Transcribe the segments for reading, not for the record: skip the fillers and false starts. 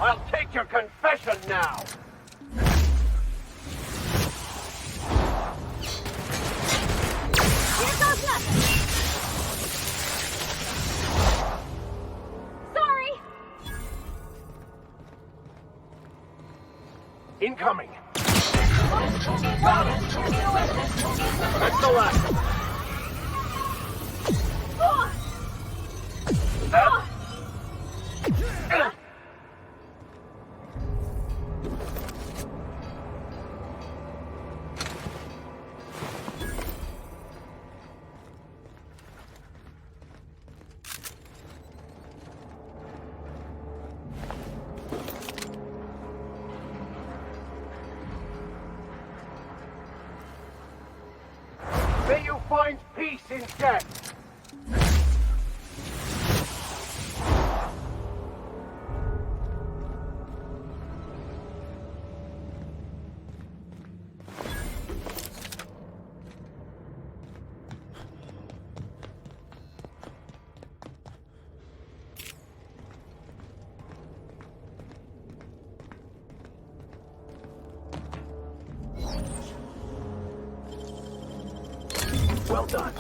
I'll take your confession now! Here goes nothing! Sorry! Incoming! That's the last! May you find peace in death! Well done.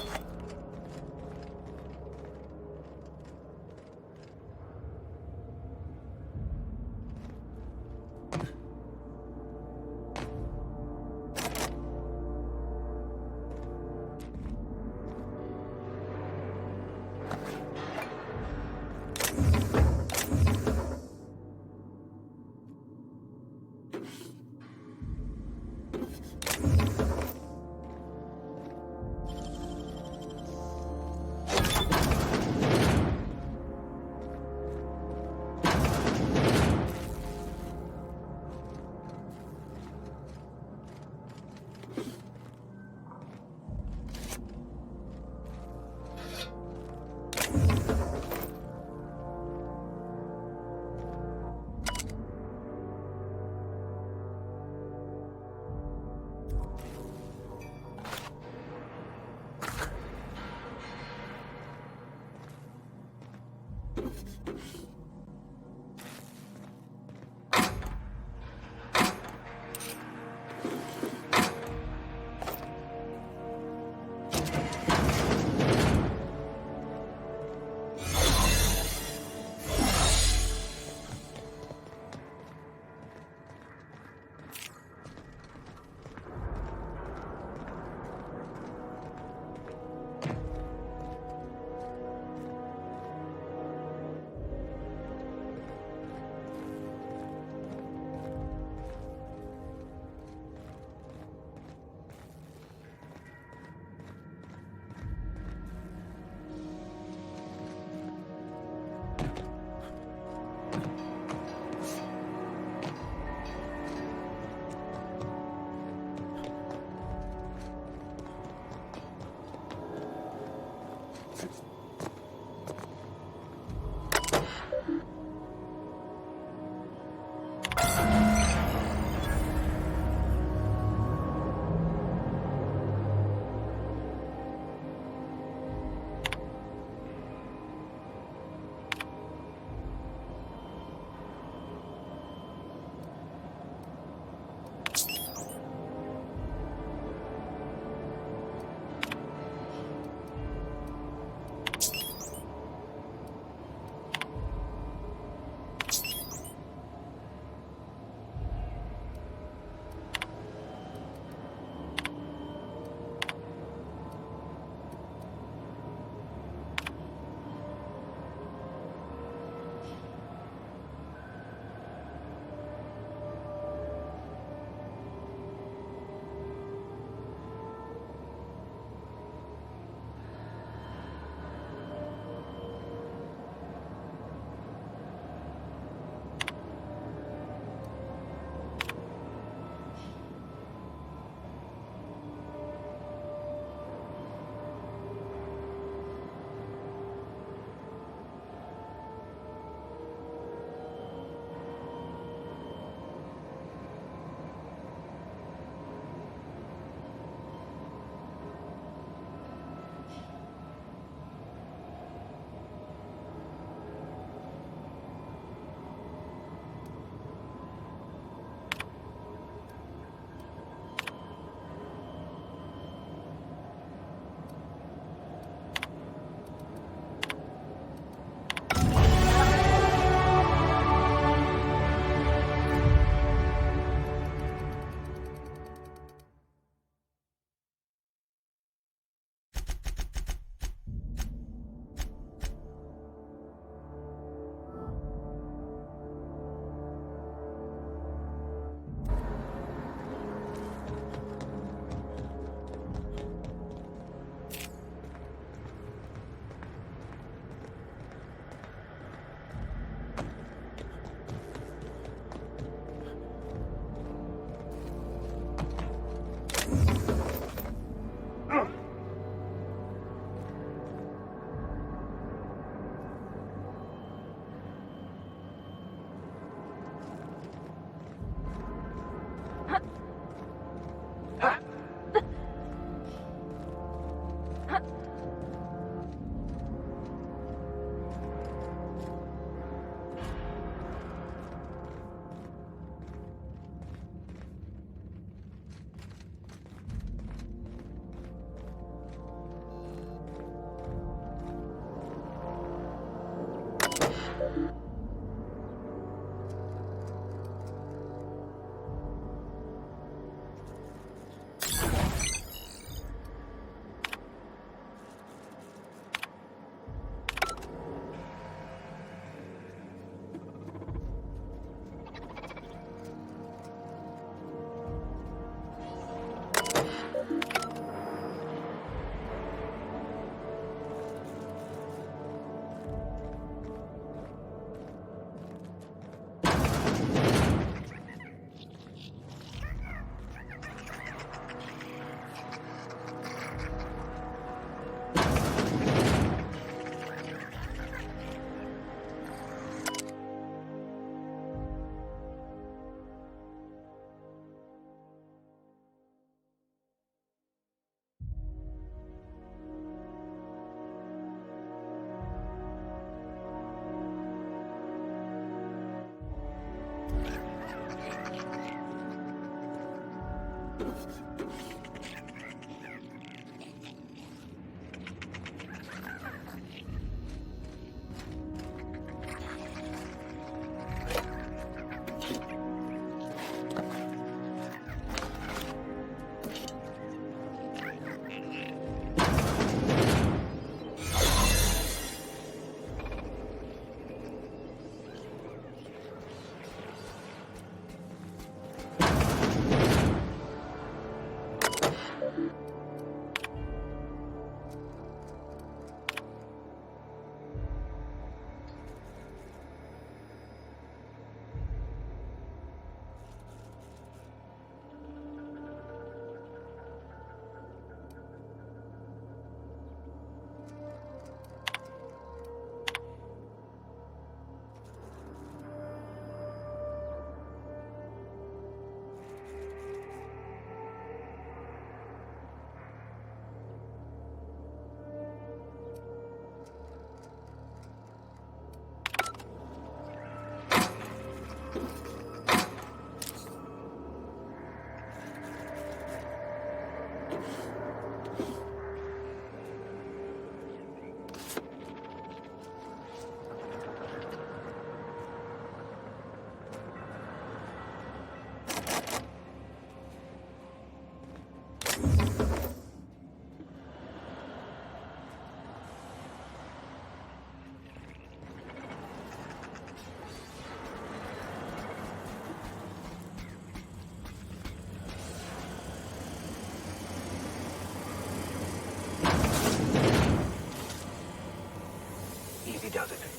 Does it?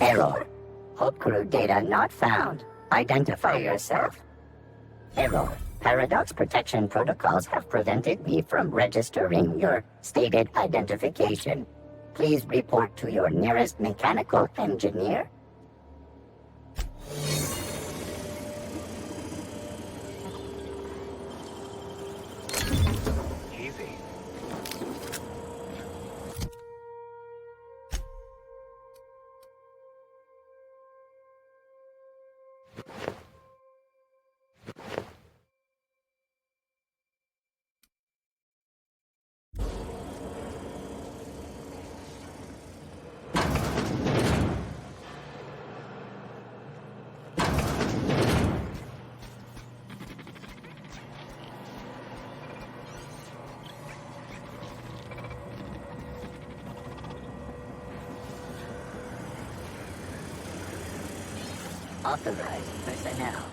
Error. Whole crew data not found. Identify yourself. Error. Paradox protection protocols have prevented me from registering your stated identification. Please report to your nearest mechanical engineer. Easy. Authorized personnel.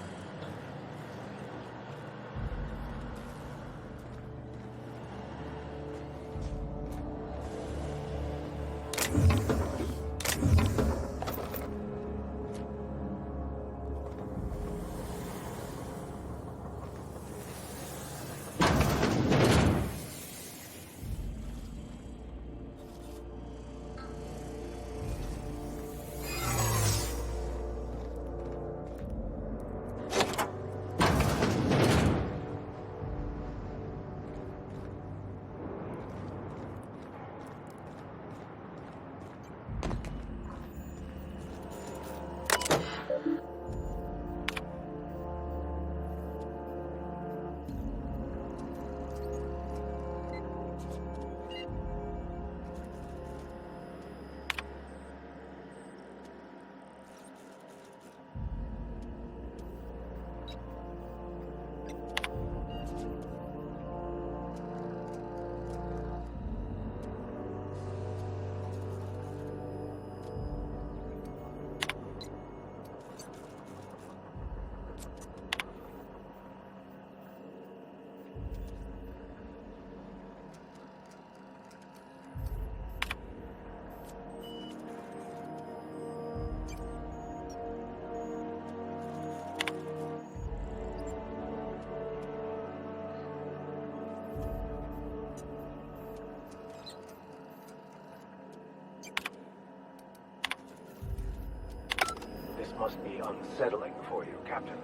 This must be unsettling for you, Captain.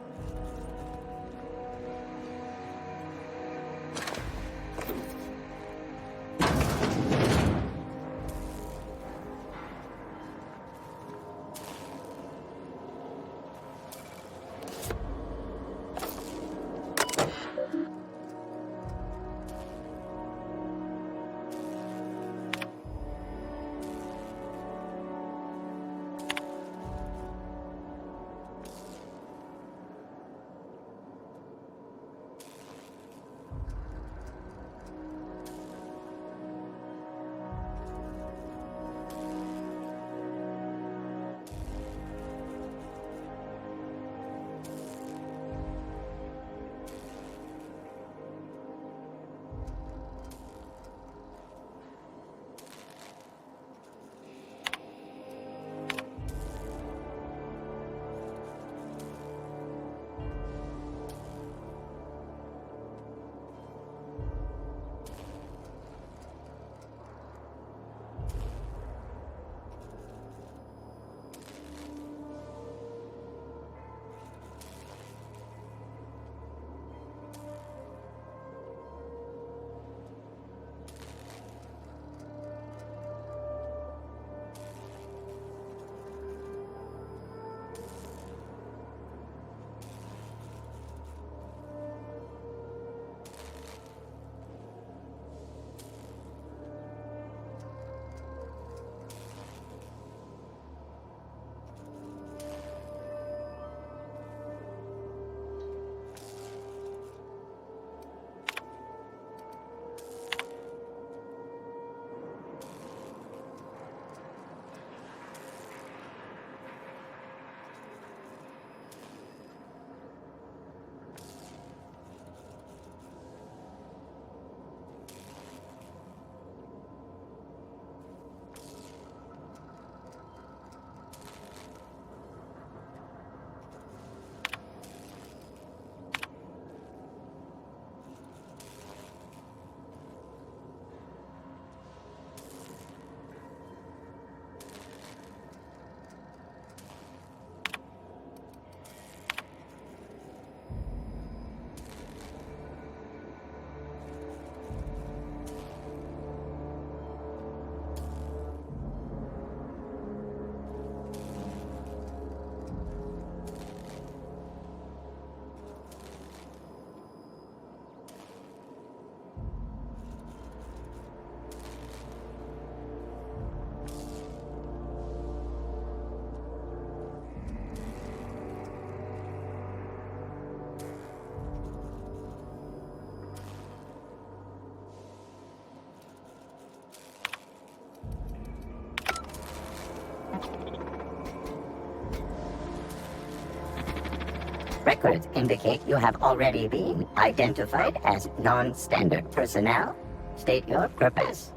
Records indicate you have already been identified as non-standard personnel. State your purpose.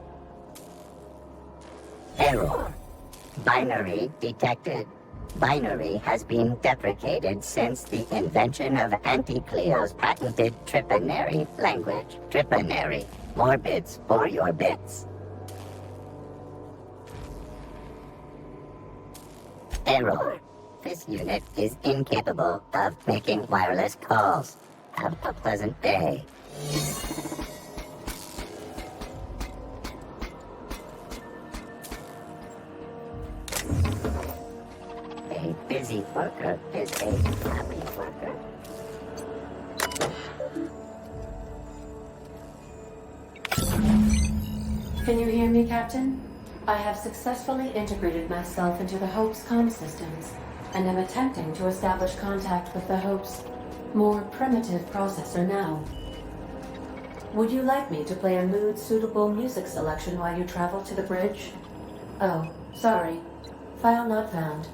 Error. Binary detected. Binary has been deprecated since the invention of Anti-Cleo's patented Tripanary language. Tripanary. More bits for your bits. Error. This unit is incapable of making wireless calls. Have a pleasant day. A busy worker is a happy worker. Can you hear me, Captain? I have successfully integrated myself into the Hope's comm systems, and am attempting to establish contact with the Hope's more primitive processor now. Would you like me to play a mood-suitable music selection while you travel to the bridge? Oh, sorry. File not found.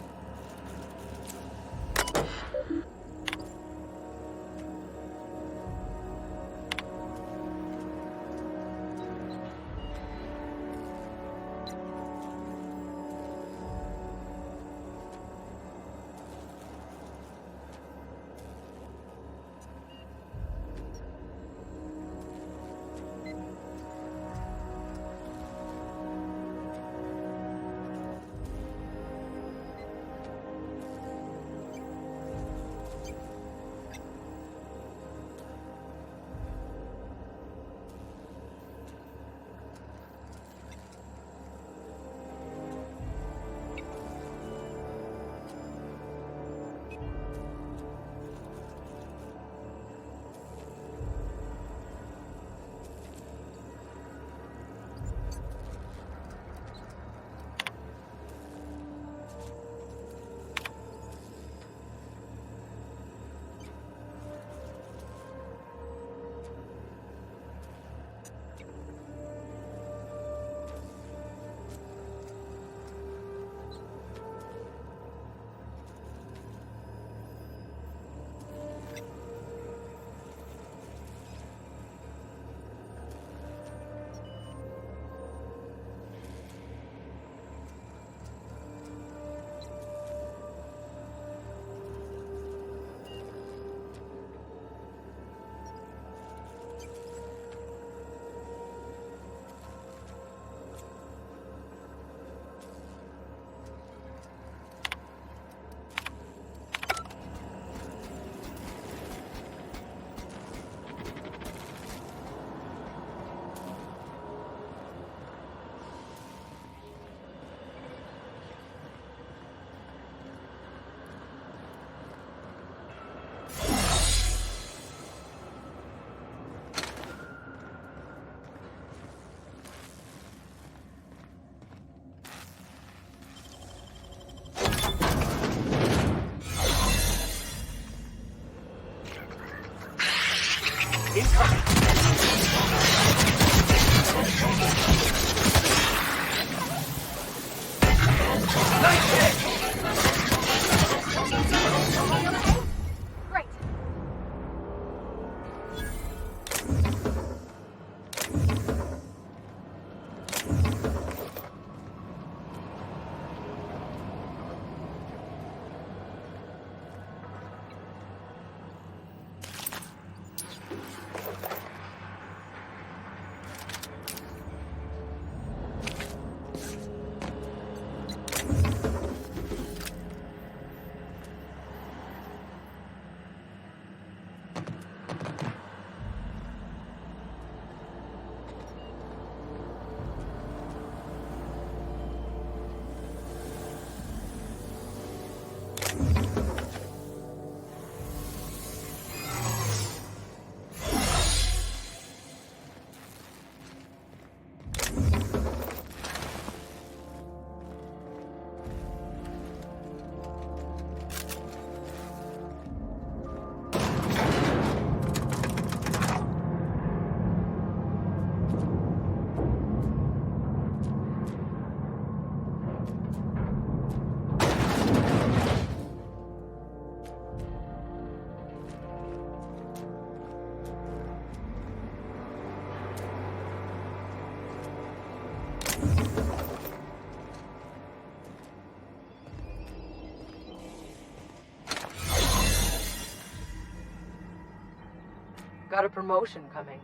Got a promotion coming.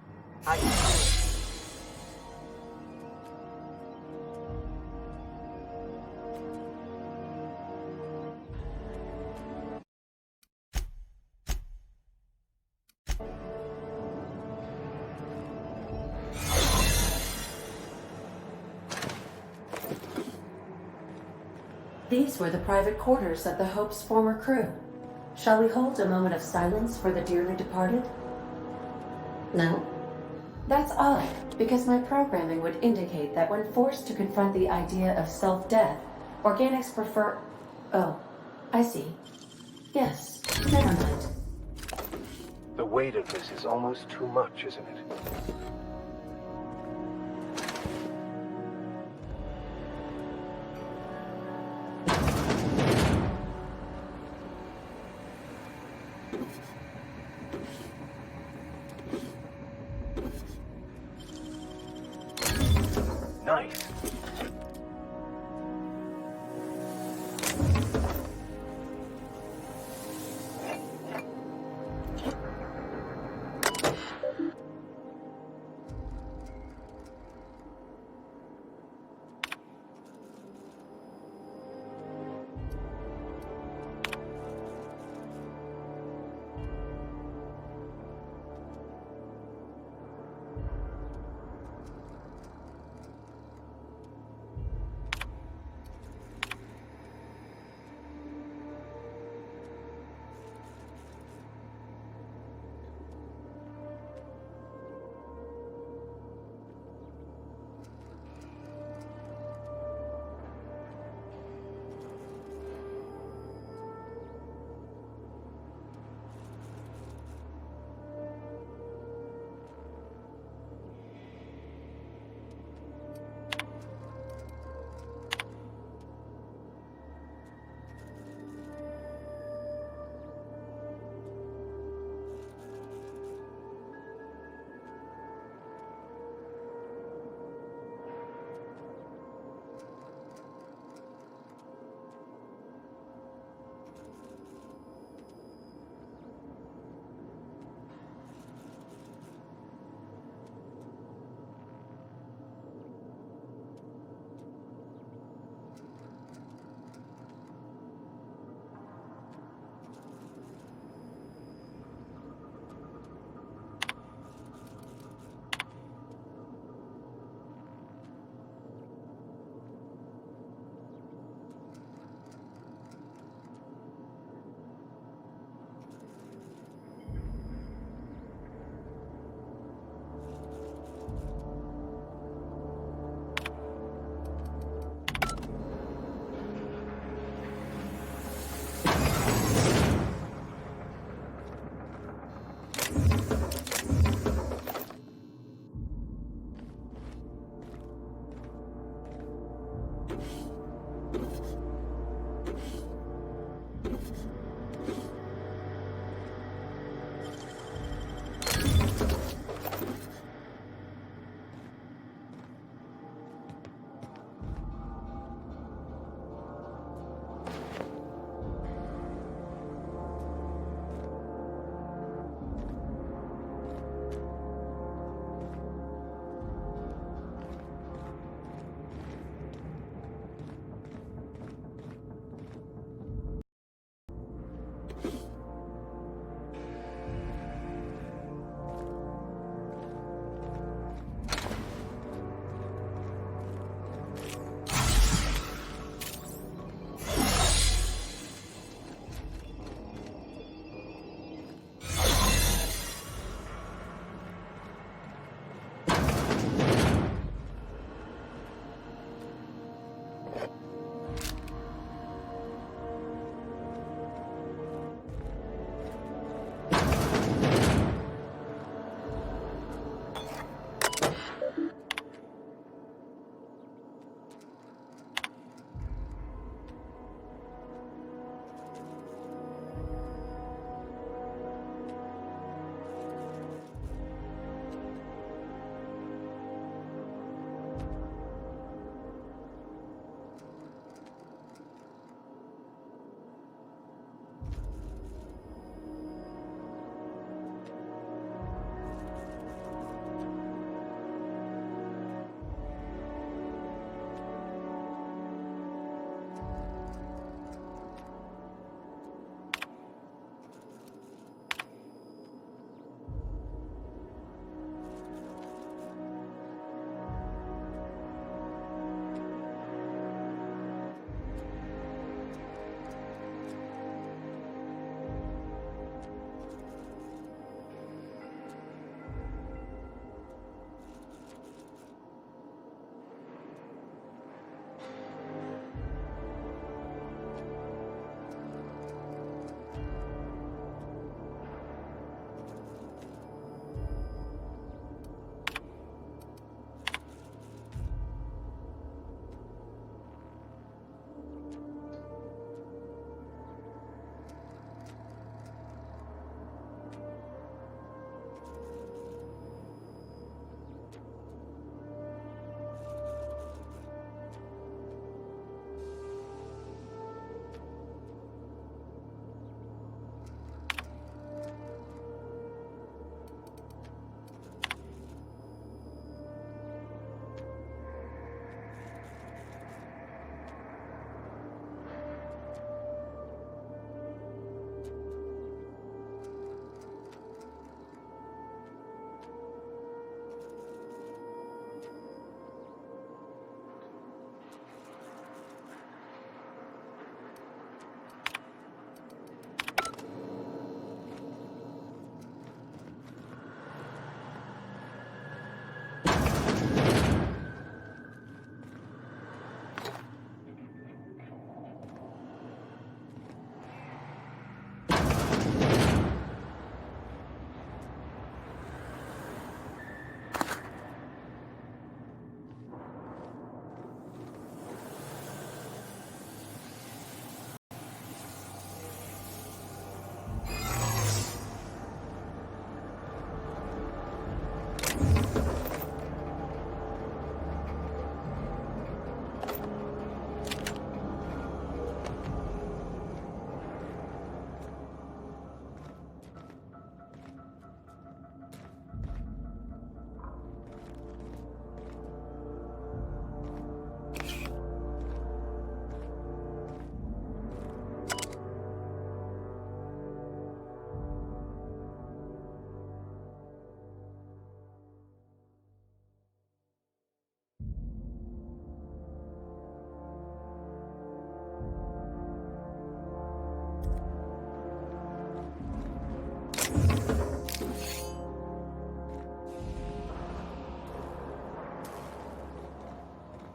I These were the private quarters of the Hope's former crew. Shall we hold a moment of silence for the dearly departed? No? That's odd, because my programming would indicate that when forced to confront the idea of self-death, organics prefer... Oh, I see. Yes, never mind. The weight of this is almost too much, isn't it? Nice.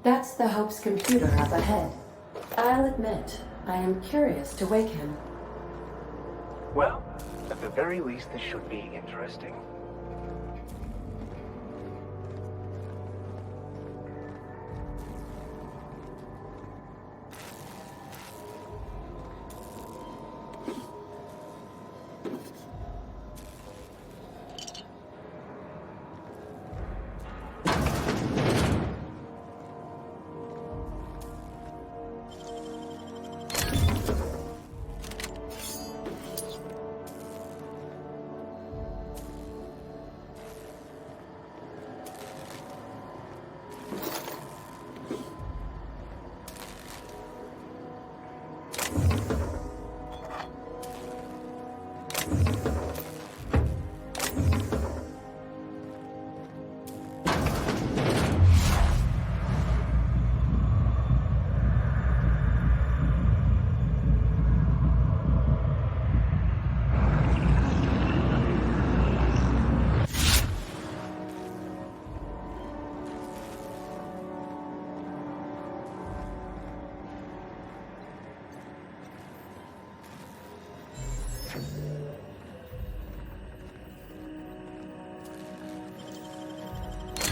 That's the Hope's computer up ahead. I'll admit, I am curious to wake him. Well, at the very least, this should be interesting.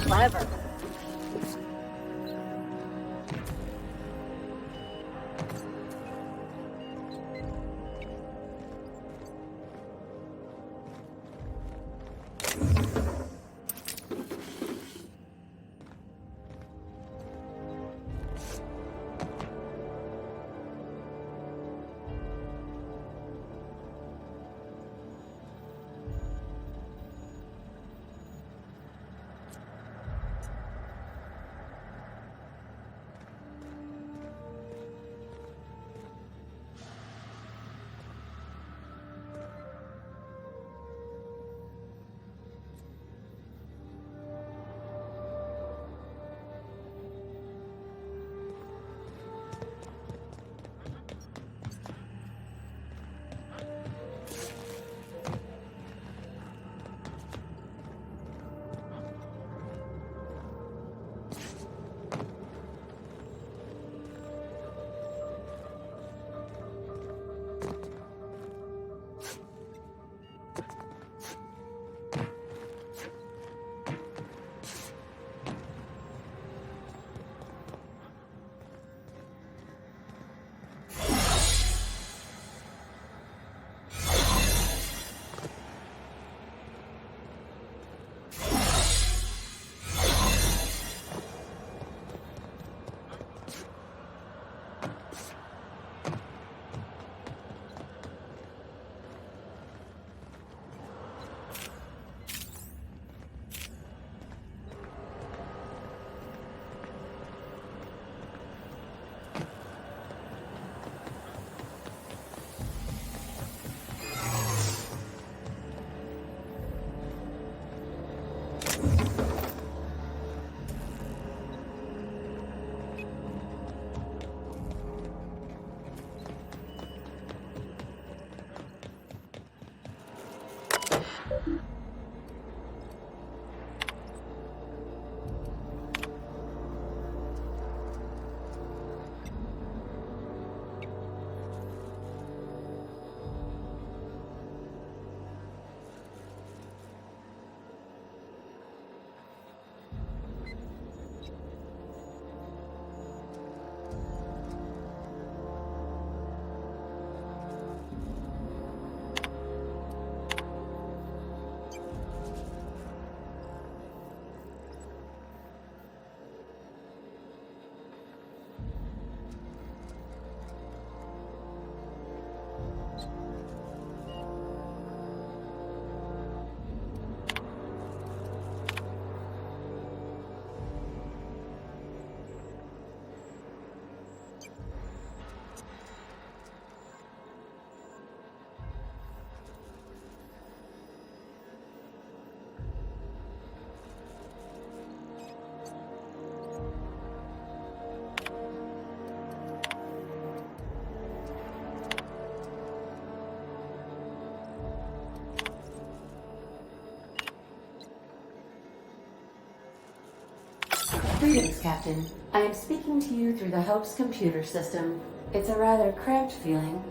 Clever. Greetings, Captain. I am speaking to you through the Hope's computer system. It's a rather cramped feeling,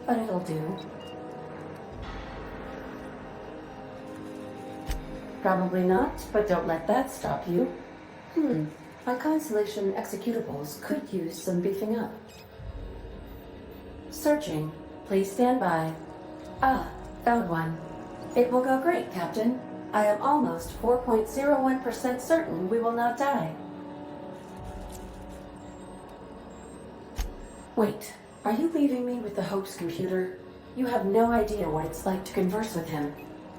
but it'll do. Probably not, but don't let that stop you. My Constellation executables could use some beefing up. Searching. Please stand by. Ah, found one. It will go great, Captain. I am almost 4.01% certain we will not die. Wait, are you leaving me with the Hope's computer? You have no idea what it's like to converse with him.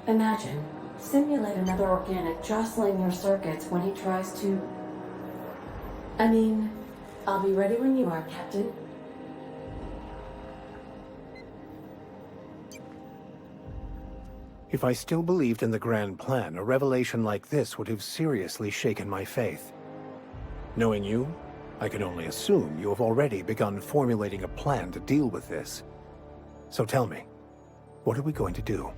Imagine, simulate another organic jostling your circuits when he tries to... I mean, I'll be ready when you are, Captain. If I still believed in the grand plan, a revelation like this would have seriously shaken my faith. Knowing you, I can only assume you have already begun formulating a plan to deal with this. So tell me, what are we going to do?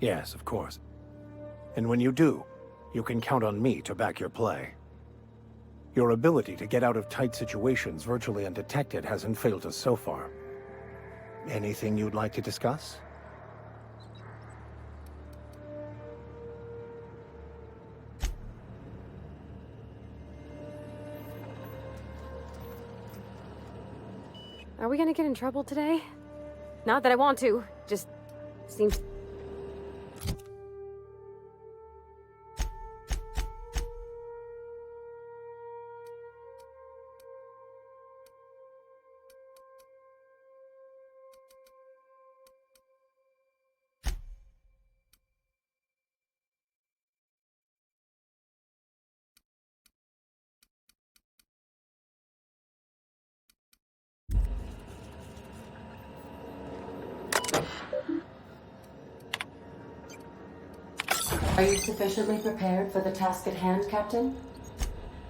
Yes, of course. And when you do, you can count on me to back your play. Your ability to get out of tight situations virtually undetected hasn't failed us so far. Anything you'd like to discuss? Are we gonna get in trouble today? Not that I want to, just seems... Are you sufficiently prepared for the task at hand, Captain?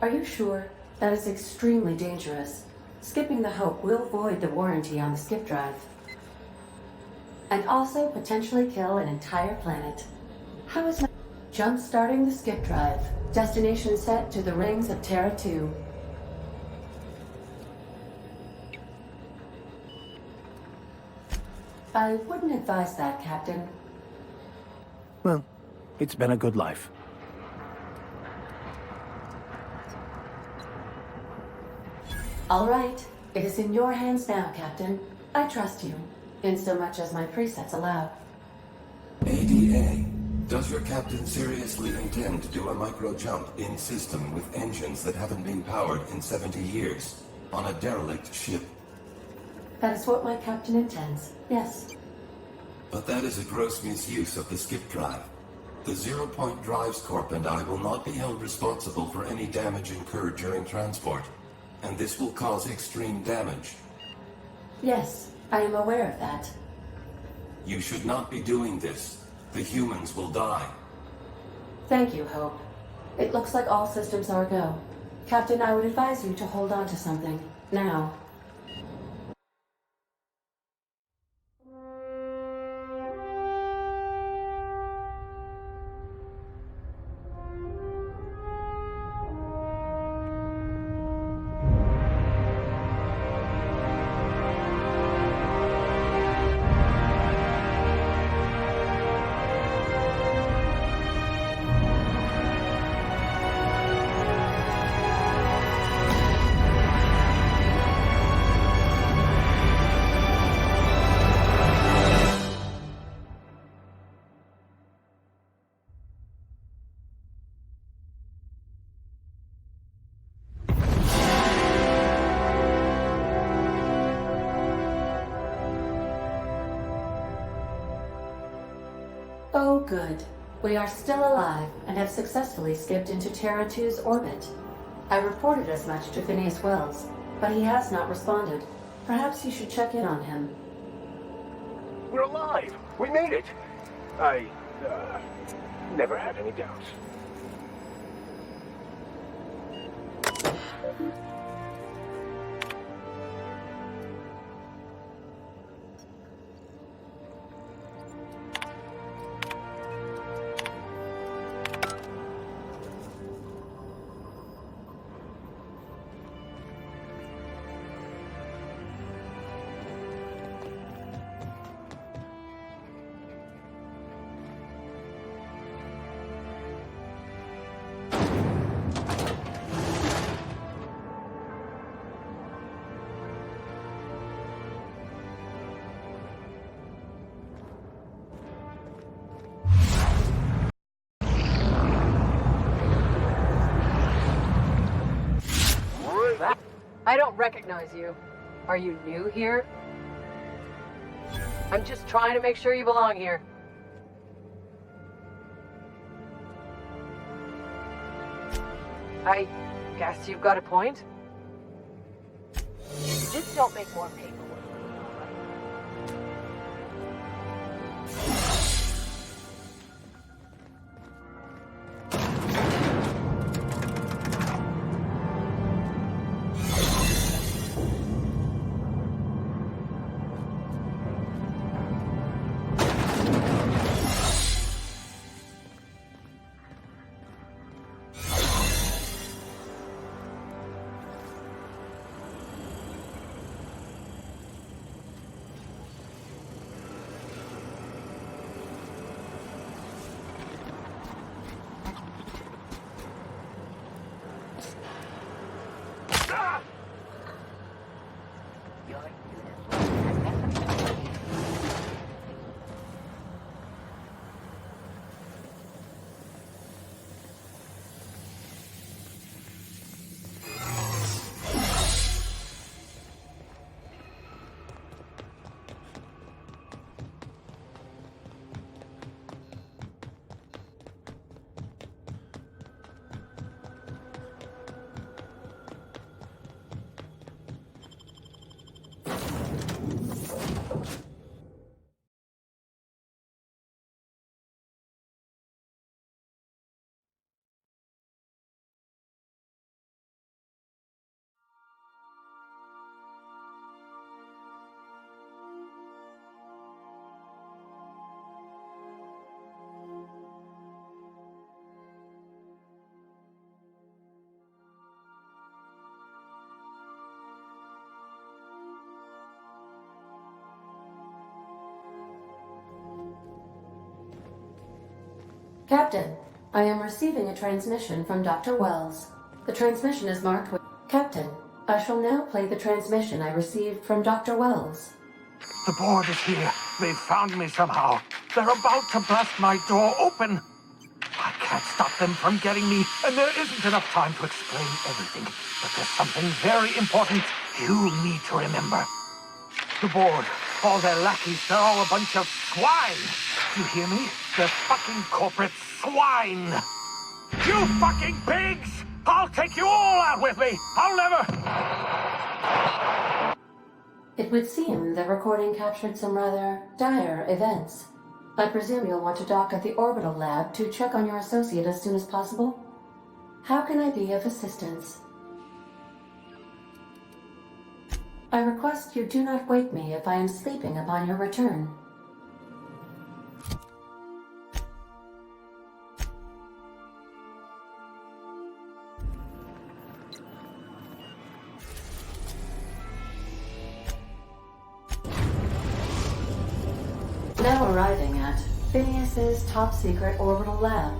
Are you sure? That is extremely dangerous. Skipping the Hope will void the warranty on the skip drive. And also potentially kill an entire planet. How is my... Jump-starting the skip drive. Destination set to the rings of Terra 2. I wouldn't advise that, Captain. Well, it's been a good life. All right. It is in your hands now, Captain. I trust you, in so much as my presets allow. ADA, does your captain seriously intend to do a micro-jump in system with engines that haven't been powered in 70 years, on a derelict ship? That is what my captain intends, yes. But that is a gross misuse of the skip drive. The Zero Point Drives Corp and I will not be held responsible for any damage incurred during transport, and this will cause extreme damage. Yes, I am aware of that. You should not be doing this. The humans will die. Thank you, Hope. It looks like all systems are go. Captain, I would advise you to hold on to something. Now. Oh, good. We are still alive and have successfully skipped into Terra 2's orbit. I reported as much to Phineas Wells, but he has not responded. Perhaps you should check in on him. We're alive! We made it! I, never had any doubts. I don't recognize you. Are you new here? I'm just trying to make sure you belong here. I guess you've got a point. Just don't make more paperwork. Captain, I am receiving a transmission from Dr. Wells. The transmission is marked with... Captain, I shall now play the transmission I received from Dr. Wells. The board is here. They've found me somehow. They're about to blast my door open. I can't stop them from getting me, and there isn't enough time to explain everything. But there's something very important you need to remember. The board, all their lackeys, they're all a bunch of swine. You hear me? They're fucking corporate swine. You fucking pigs! I'll take you all out with me. I'll never... It would seem the recording captured some rather dire events. I presume you'll want to dock at the orbital lab to check on your associate as soon as possible? How can I be of assistance? I request you do not wake me if I am sleeping upon your return. Now arriving at Phineas's top-secret orbital lab.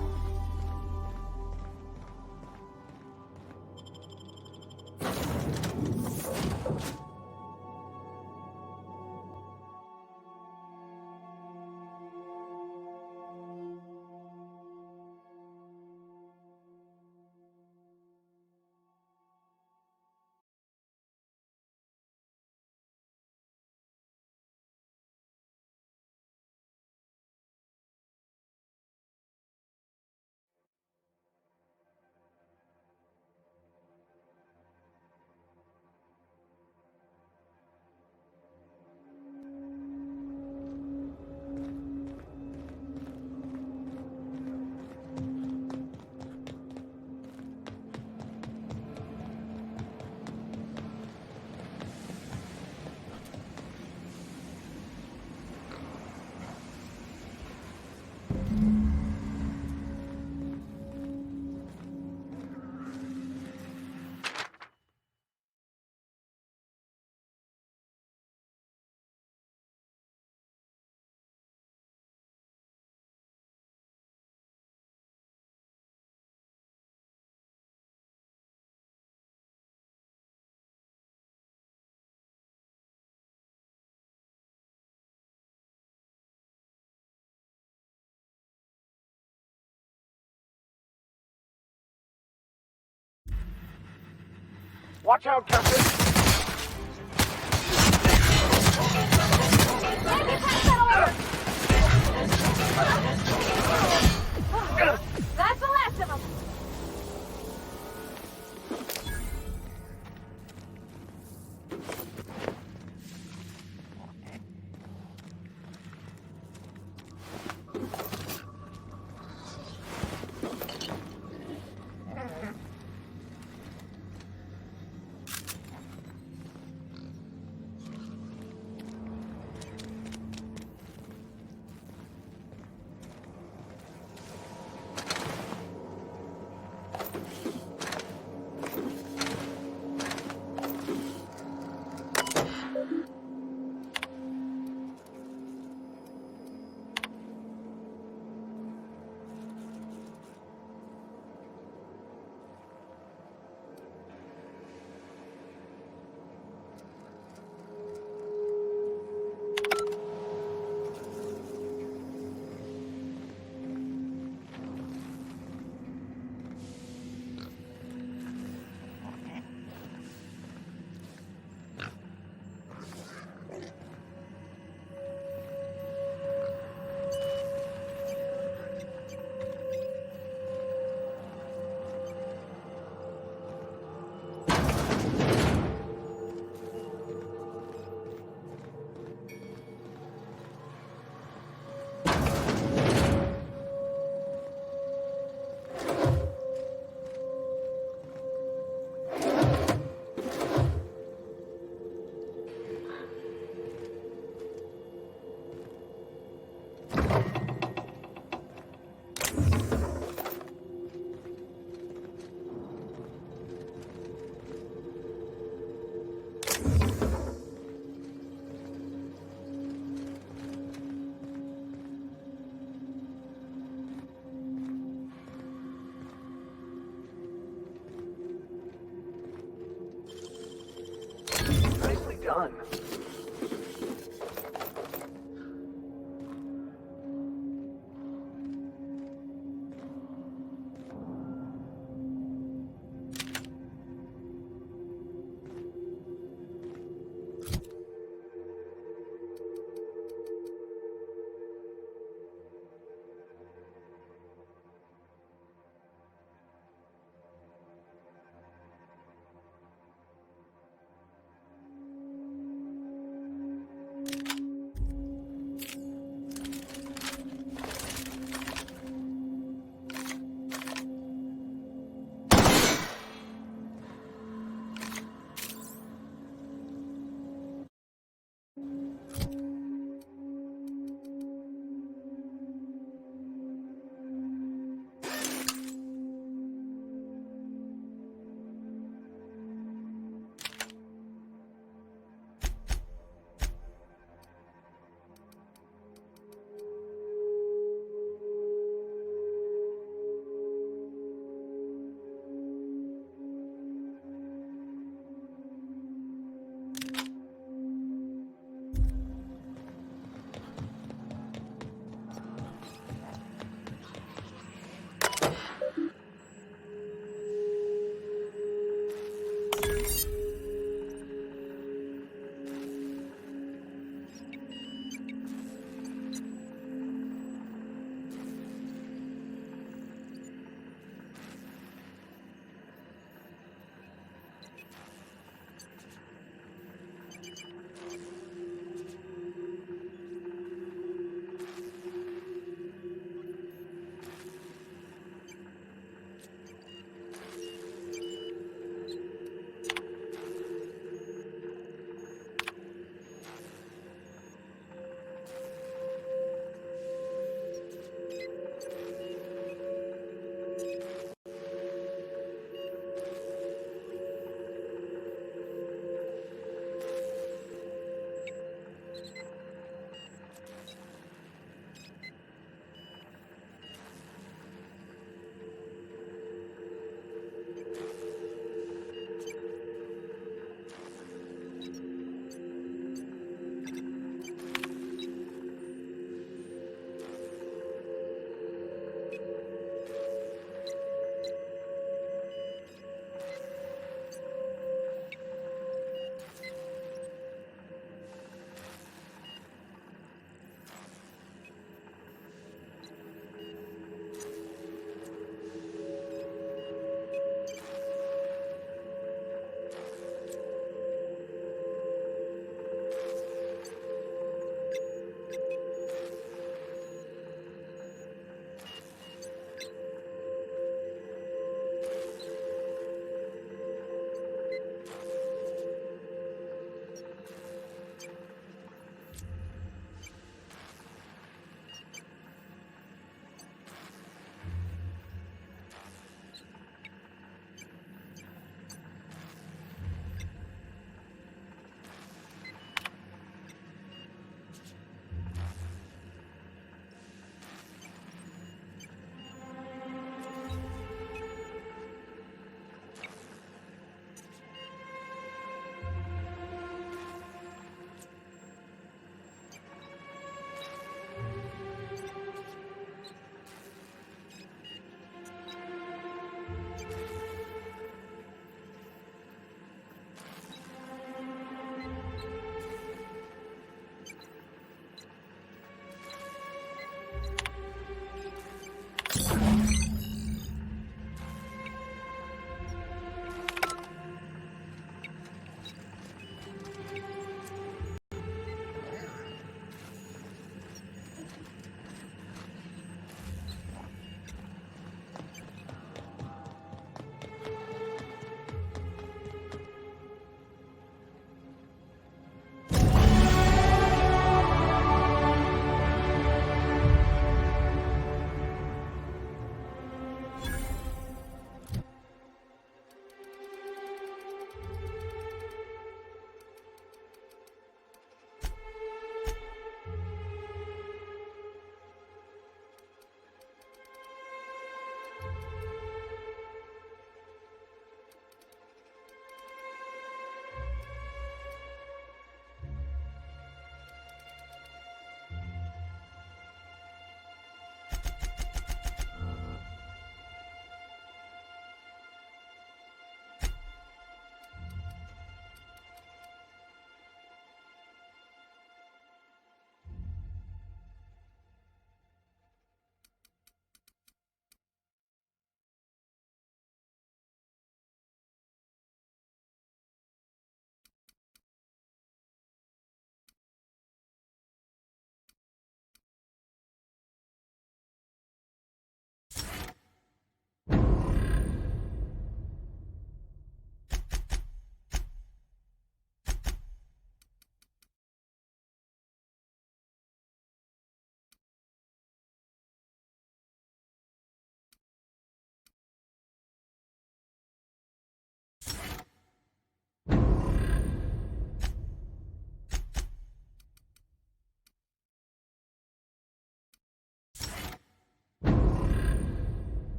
Watch out, Captain! That's the last of them! Nicely done.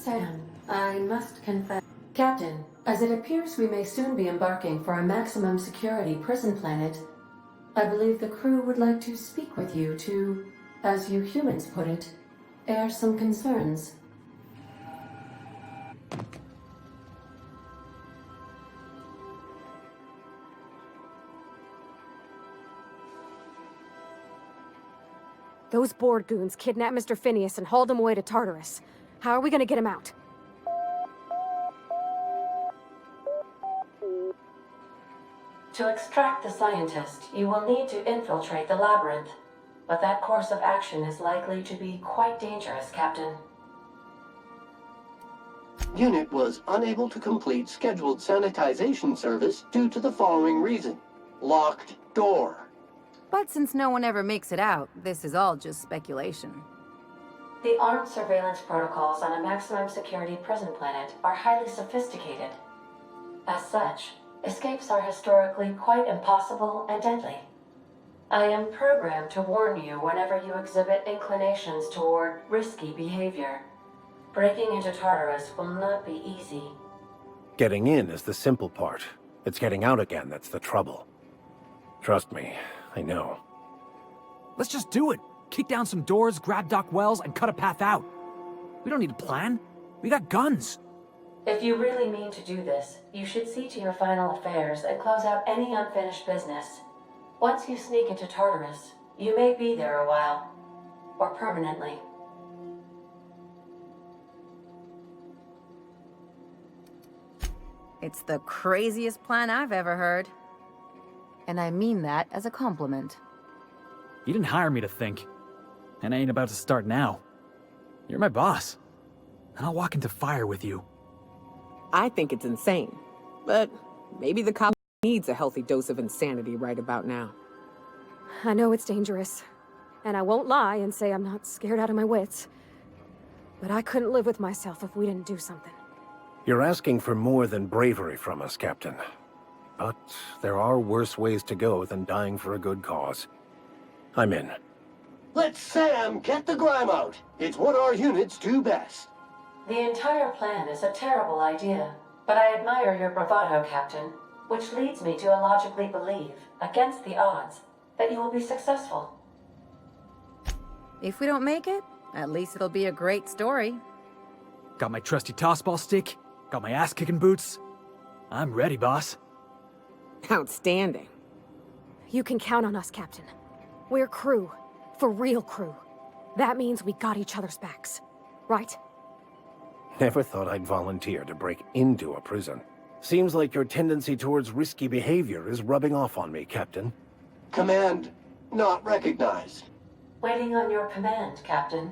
Sam, I must confess. Captain, as it appears we may soon be embarking for a maximum security prison planet, I believe the crew would like to speak with you to, as you humans put it, air some concerns. Those board goons kidnapped Mr. Phineas and hauled him away to Tartarus. How are we gonna get him out? To extract the scientist, you will need to infiltrate the labyrinth. But that course of action is likely to be quite dangerous, Captain. Unit was unable to complete scheduled sanitization service due to the following reason. Locked door. But since no one ever makes it out, this is all just speculation. The armed surveillance protocols on a maximum security prison planet are highly sophisticated. As such, escapes are historically quite impossible and deadly. I am programmed to warn you whenever you exhibit inclinations toward risky behavior. Breaking into Tartarus will not be easy. Getting in is the simple part. It's getting out again that's the trouble. Trust me, I know. Let's just do it. Kick down some doors, grab Doc Wells, and cut a path out. We don't need a plan. We got guns. If you really mean to do this, you should see to your final affairs and close out any unfinished business. Once you sneak into Tartarus, you may be there a while. Or permanently. It's the craziest plan I've ever heard. And I mean that as a compliment. You didn't hire me to think. And I ain't about to start now. You're my boss. And I'll walk into fire with you. I think it's insane. But maybe the cop needs a healthy dose of insanity right about now. I know it's dangerous. And I won't lie and say I'm not scared out of my wits. But I couldn't live with myself if we didn't do something. You're asking for more than bravery from us, Captain. But there are worse ways to go than dying for a good cause. I'm in. Let Sam get the grime out. It's what our units do best. The entire plan is a terrible idea, but I admire your bravado, Captain, which leads me to illogically believe, against the odds, that you will be successful. If we don't make it, at least it'll be a great story. Got my trusty tossball stick, got my ass-kicking boots. I'm ready, boss. Outstanding. You can count on us, Captain. We're crew. For real crew. That means we got each other's backs. Right? Never thought I'd volunteer to break into a prison. Seems like your tendency towards risky behavior is rubbing off on me, Captain. Command not recognized. Waiting on your command, Captain.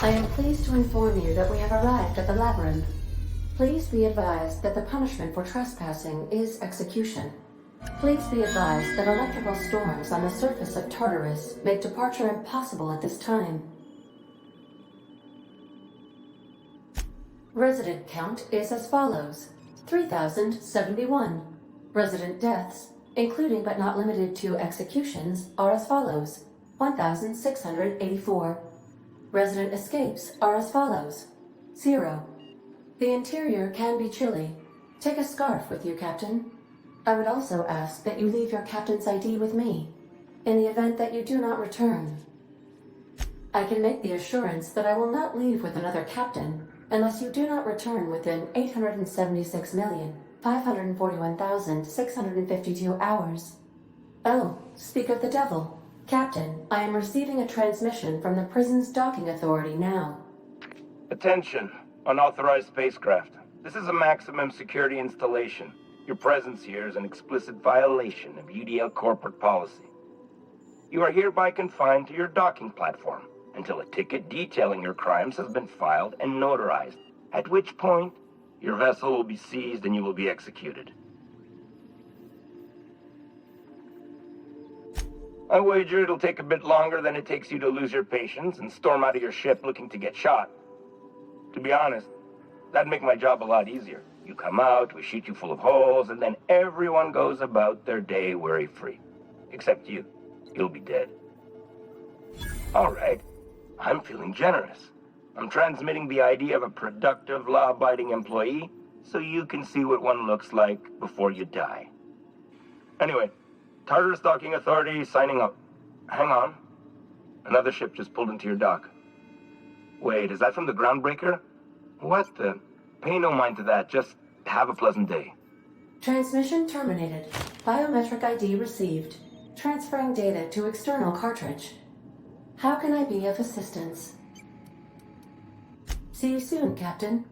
I am pleased to inform you that we have arrived at the labyrinth. Please be advised that the punishment for trespassing is execution. Please be advised that electrical storms on the surface of Tartarus make departure impossible at this time. Resident count is as follows: 3,071. Resident deaths, including but not limited to executions, are as follows: 1,684. Resident escapes are as follows: 0. The interior can be chilly. Take a scarf with you, Captain. I would also ask that you leave your captain's ID with me, in the event that you do not return. I can make the assurance that I will not leave with another captain unless you do not return within 876,541,652 hours. Oh, speak of the devil. Captain, I am receiving a transmission from the prison's docking authority now. Attention, unauthorized spacecraft. This is a maximum security installation. Your presence here is an explicit violation of UDL corporate policy. You are hereby confined to your docking platform until a ticket detailing your crimes has been filed and notarized, at which point your vessel will be seized and you will be executed. I wager it'll take a bit longer than it takes you to lose your patience and storm out of your ship looking to get shot. To be honest, that'd make my job a lot easier. You come out, we shoot you full of holes, and then everyone goes about their day worry-free. Except you. You'll be dead. All right. I'm feeling generous. I'm transmitting the idea of a productive, law-abiding employee so you can see what one looks like before you die. Anyway, Tartar Stalking Authority signing up. Hang on. Another ship just pulled into your dock. Wait, is that from the Groundbreaker? What the? Pay no mind to that. Just have a pleasant day. Transmission terminated. Biometric ID received. Transferring data to external cartridge. How can I be of assistance? See you soon, Captain.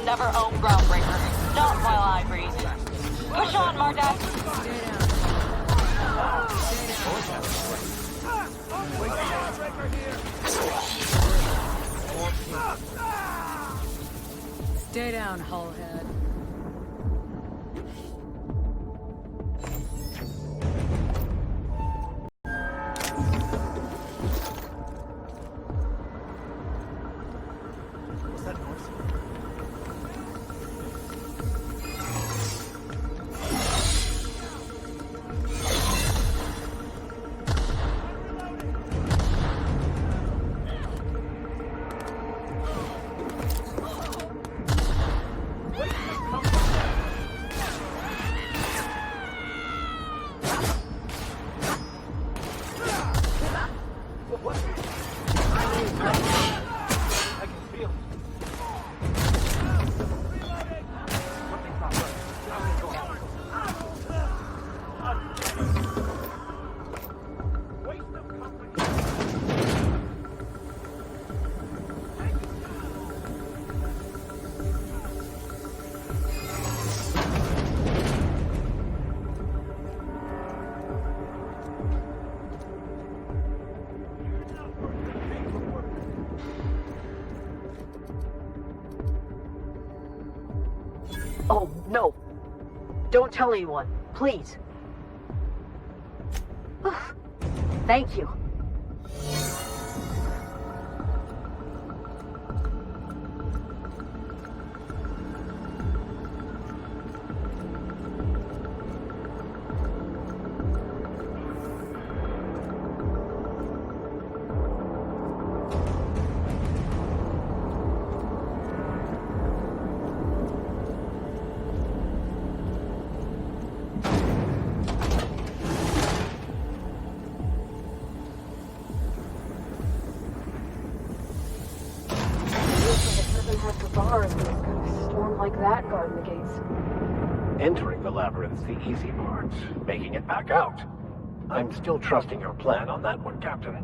Never own Groundbreaker. Not while I breathe. Push on, Mardak. Stay down, Hullhead. Oh, no. Don't tell anyone, please. Thank you. labyrinth's the easy part. Making it back out. I'm still trusting your plan on that one, Captain.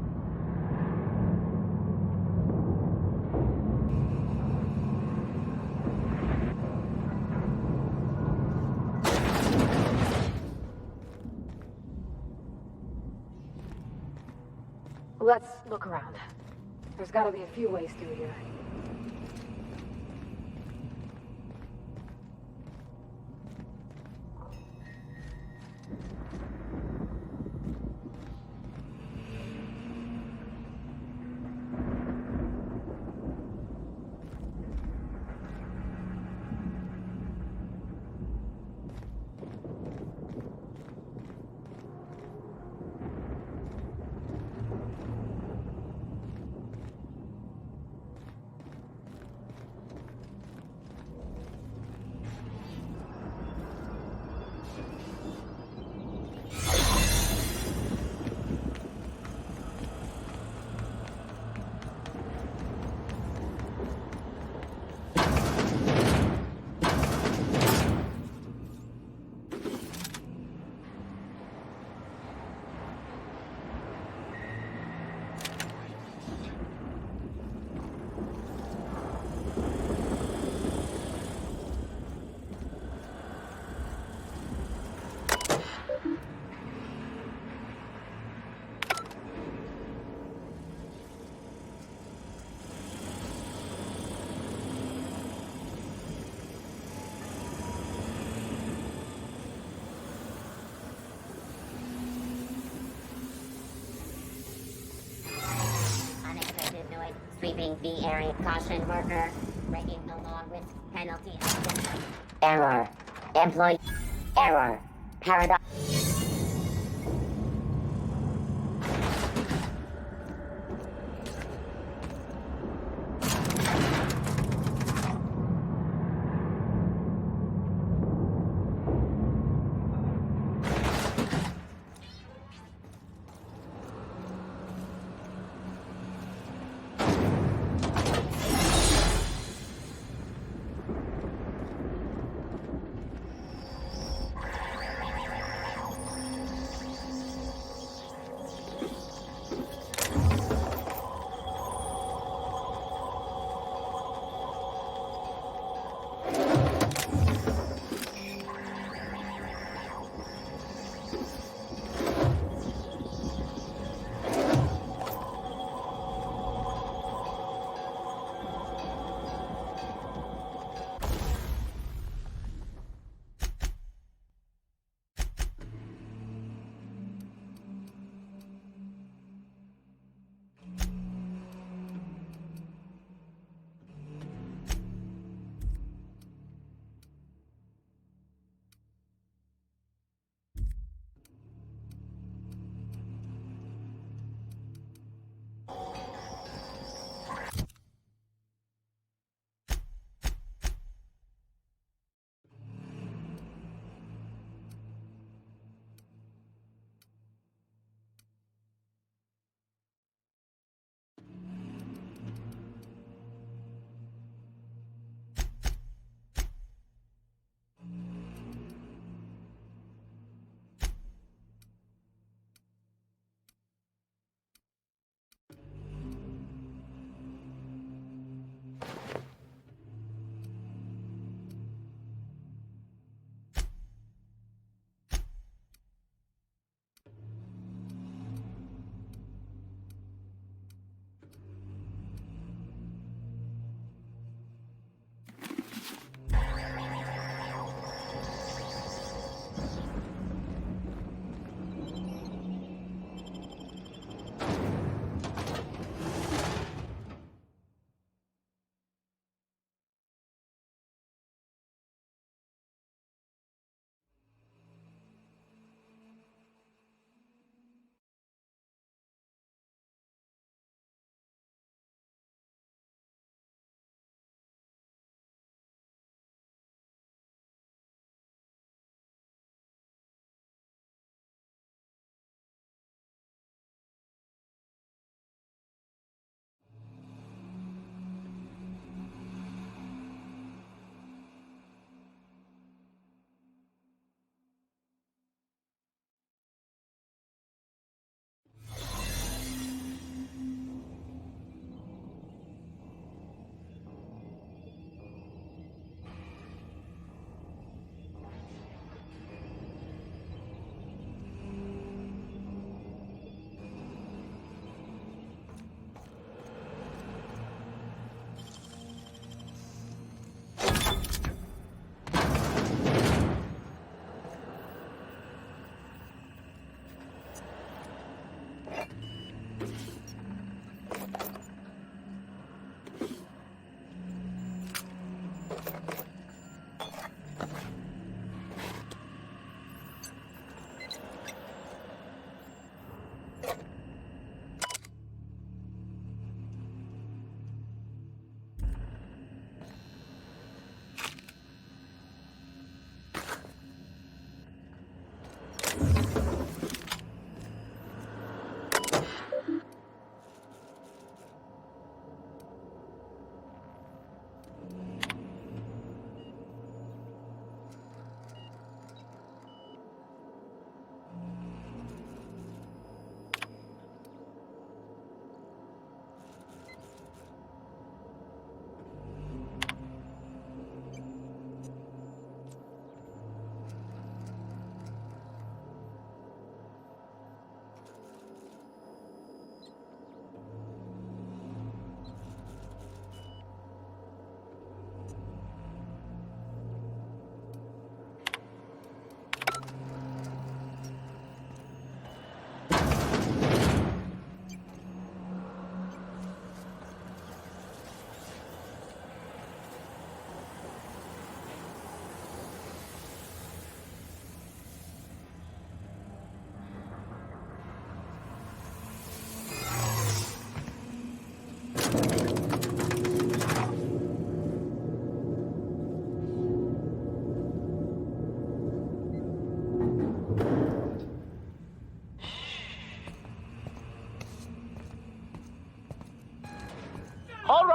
Let's look around. There's gotta be a few ways through here. Sweeping the area. Caution worker. Breaking the law with penalty of error. Employee. Error. Paradox.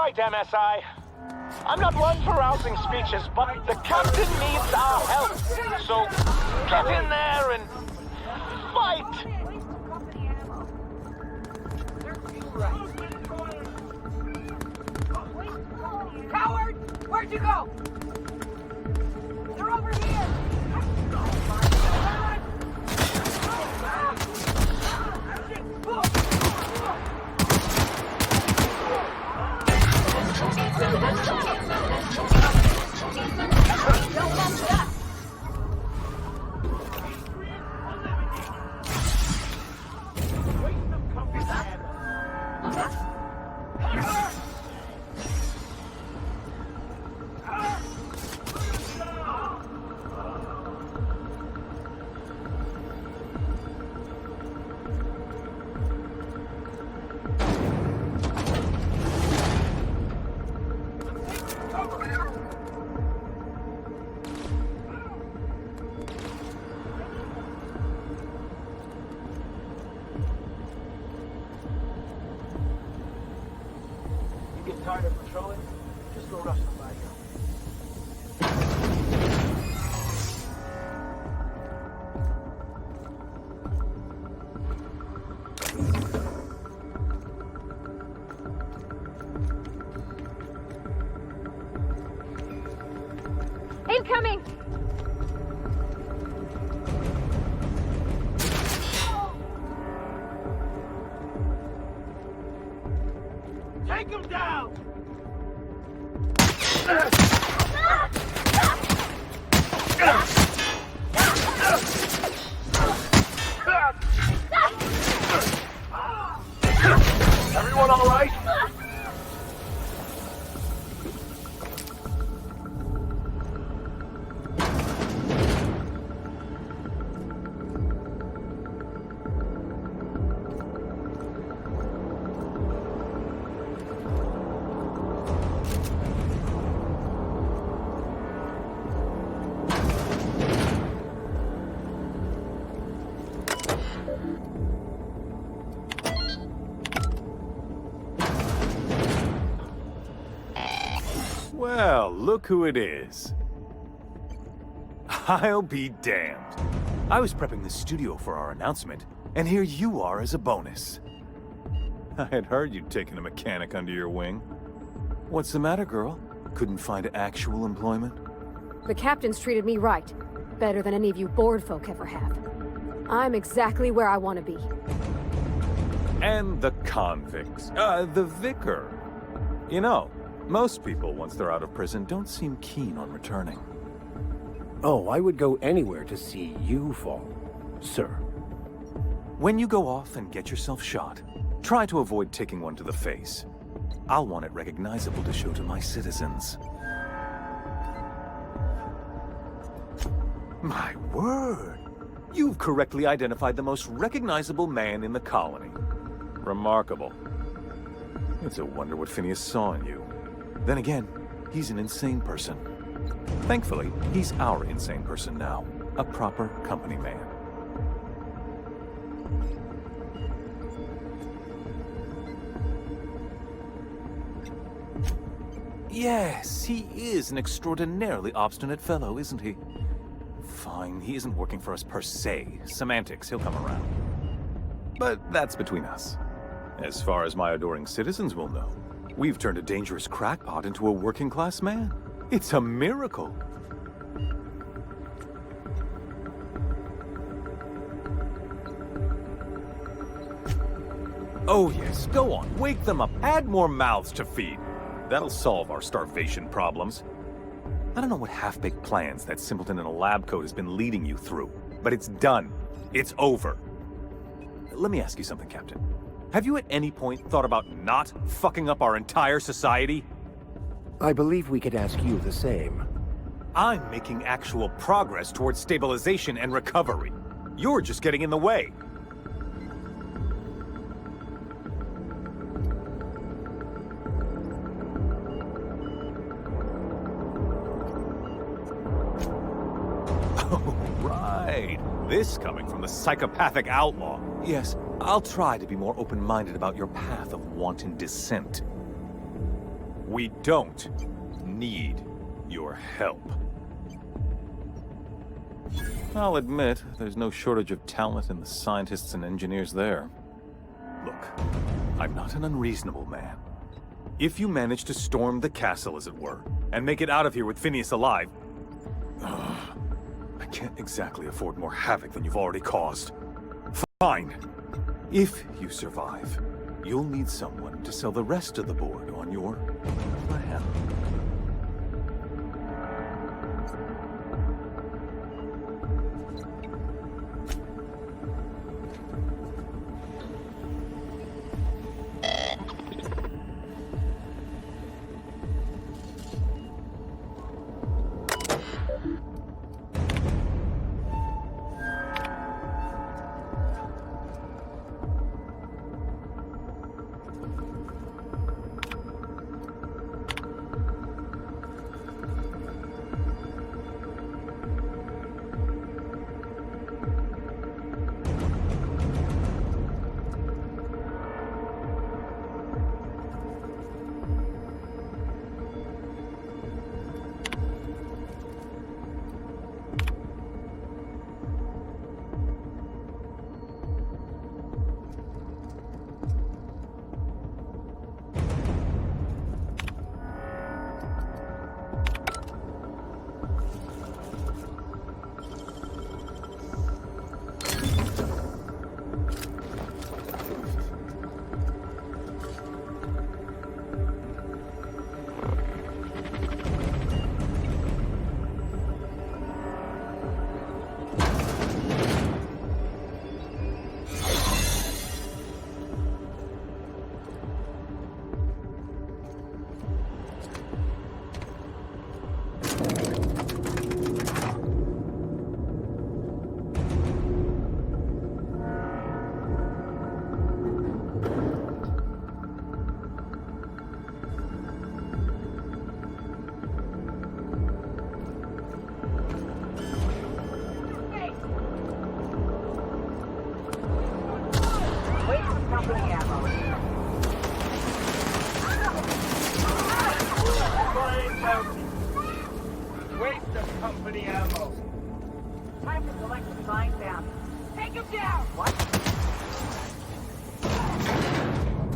right, MSI. I'm not one for rousing speeches, but the captain needs our help. So get in there and fight! Coward! Where'd you go? They're over here! Tired of patrolling? Just go rush somebody. Incoming! Take him down! Everyone all right? Well, look who it is. I'll be damned. I was prepping the studio for our announcement, and here you are as a bonus. I had heard you'd taken a mechanic under your wing. What's the matter, girl? Couldn't find actual employment? The captain's treated me right. Better than any of you bored folk ever have. I'm exactly where I want to be. And the convicts. The vicar. You know, most people, once they're out of prison, don't seem keen on returning. Oh, I would go anywhere to see you fall, sir. When you go off and get yourself shot, try to avoid taking one to the face. I'll want it recognizable to show to my citizens. My word! You've correctly identified the most recognizable man in the colony. Remarkable. It's a wonder what Phineas saw in you. Then again, he's an insane person. Thankfully, he's our insane person now. A proper company man. Yes, he is an extraordinarily obstinate fellow, isn't he? Fine, he isn't working for us per se. Semantics, he'll come around. But that's between us. As far as my adoring citizens will know, we've turned a dangerous crackpot into a working-class man. It's a miracle. Oh yes, go on, wake them up, add more mouths to feed. That'll solve our starvation problems. I don't know what half-baked plans that simpleton in a lab coat has been leading you through, but it's done. It's over. Let me ask you something, Captain. Have you at any point thought about not fucking up our entire society? I believe we could ask you the same. I'm making actual progress towards stabilization and recovery. You're just getting in the way. Oh, right. This coming from the psychopathic outlaw. Yes, I'll try to be more open-minded about your path of wanton dissent. We don't need your help. I'll admit, there's no shortage of talent in the scientists and engineers there. Look, I'm not an unreasonable man. If you manage to storm the castle, as it were, and make it out of here with Phineas alive, I can't exactly afford more havoc than you've already caused. Fine. If you survive, you'll need someone to sell the rest of the board on your plan.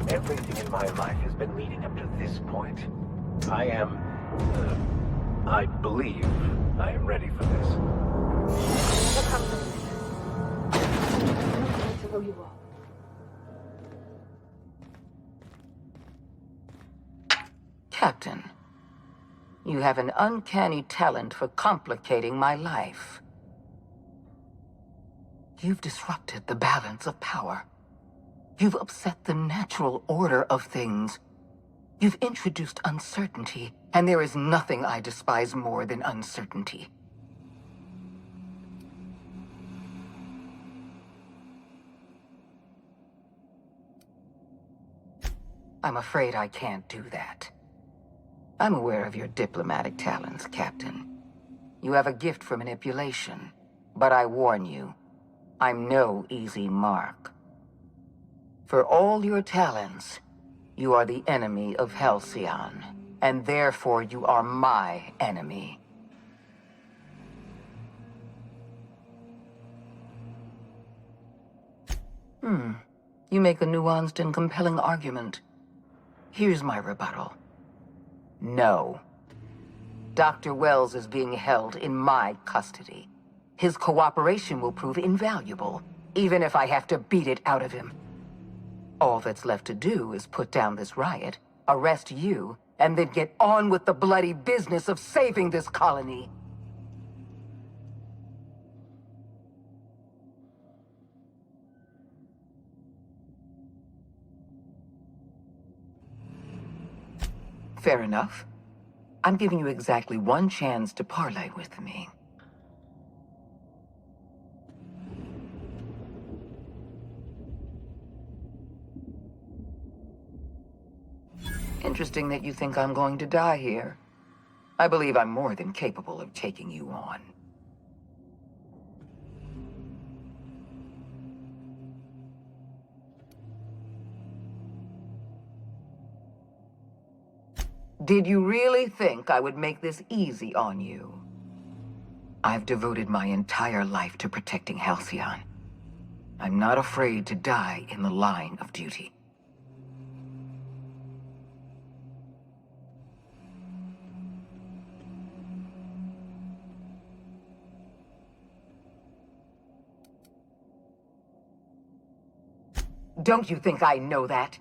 Everything in my life has been leading up to this point. I believe I am ready for this. Captain, you have an uncanny talent for complicating my life. You've disrupted the balance of power. You've upset the natural order of things. You've introduced uncertainty, and there is nothing I despise more than uncertainty. I'm afraid I can't do that. I'm aware of your diplomatic talents, Captain. You have a gift for manipulation, but I warn you, I'm no easy mark. For all your talents, you are the enemy of Halcyon, and therefore you are my enemy. You make a nuanced and compelling argument. Here's my rebuttal. No. Dr. Wells is being held in my custody. His cooperation will prove invaluable, even if I have to beat it out of him. All that's left to do is put down this riot, arrest you, and then get on with the bloody business of saving this colony. Fair enough. I'm giving you exactly one chance to parley with me. Interesting that you think I'm going to die here. I believe I'm more than capable of taking you on. Did you really think I would make this easy on you? I've devoted my entire life to protecting Halcyon. I'm not afraid to die in the line of duty. Don't you think I know that?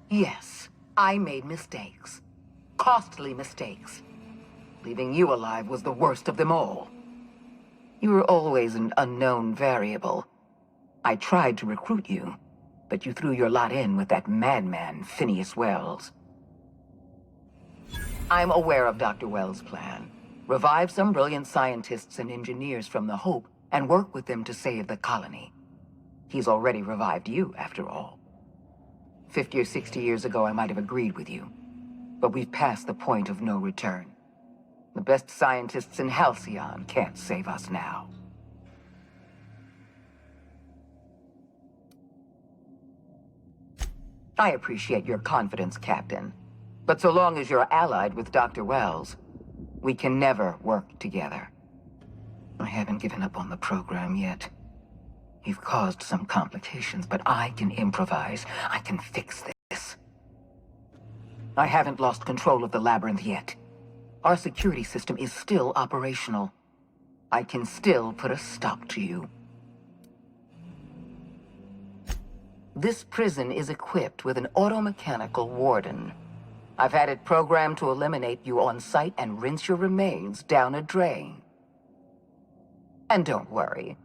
Yes, I made mistakes. Costly mistakes. Leaving you alive was the worst of them all. You were always an unknown variable. I tried to recruit you, but you threw your lot in with that madman, Phineas Wells. I'm aware of Dr. Wells' plan. Revive some brilliant scientists and engineers from the Hope and work with them to save the colony. He's already revived you, after all. 50 or 60 years ago, I might have agreed with you. But we've passed the point of no return. The best scientists in Halcyon can't save us now. I appreciate your confidence, Captain. But so long as you're allied with Dr. Wells, we can never work together. I haven't given up on the program yet. You've caused some complications, but I can improvise. I can fix this. I haven't lost control of the labyrinth yet. Our security system is still operational. I can still put a stop to you. This prison is equipped with an automechanical warden. I've had it programmed to eliminate you on sight and rinse your remains down a drain. And don't worry.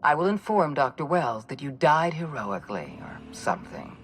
I will inform Dr. Wells that you died heroically, or something.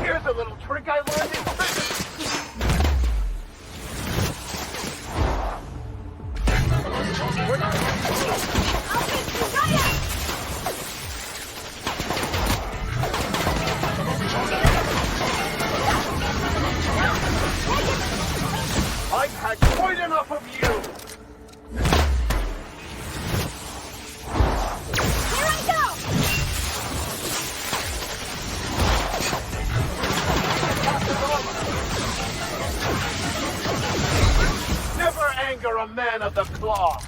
Here's a little trick I learned in I've had quite enough of you! Here I go! Never anger a man of the claw!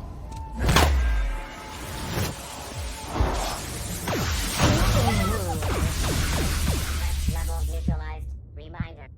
Level neutralized. Reminder.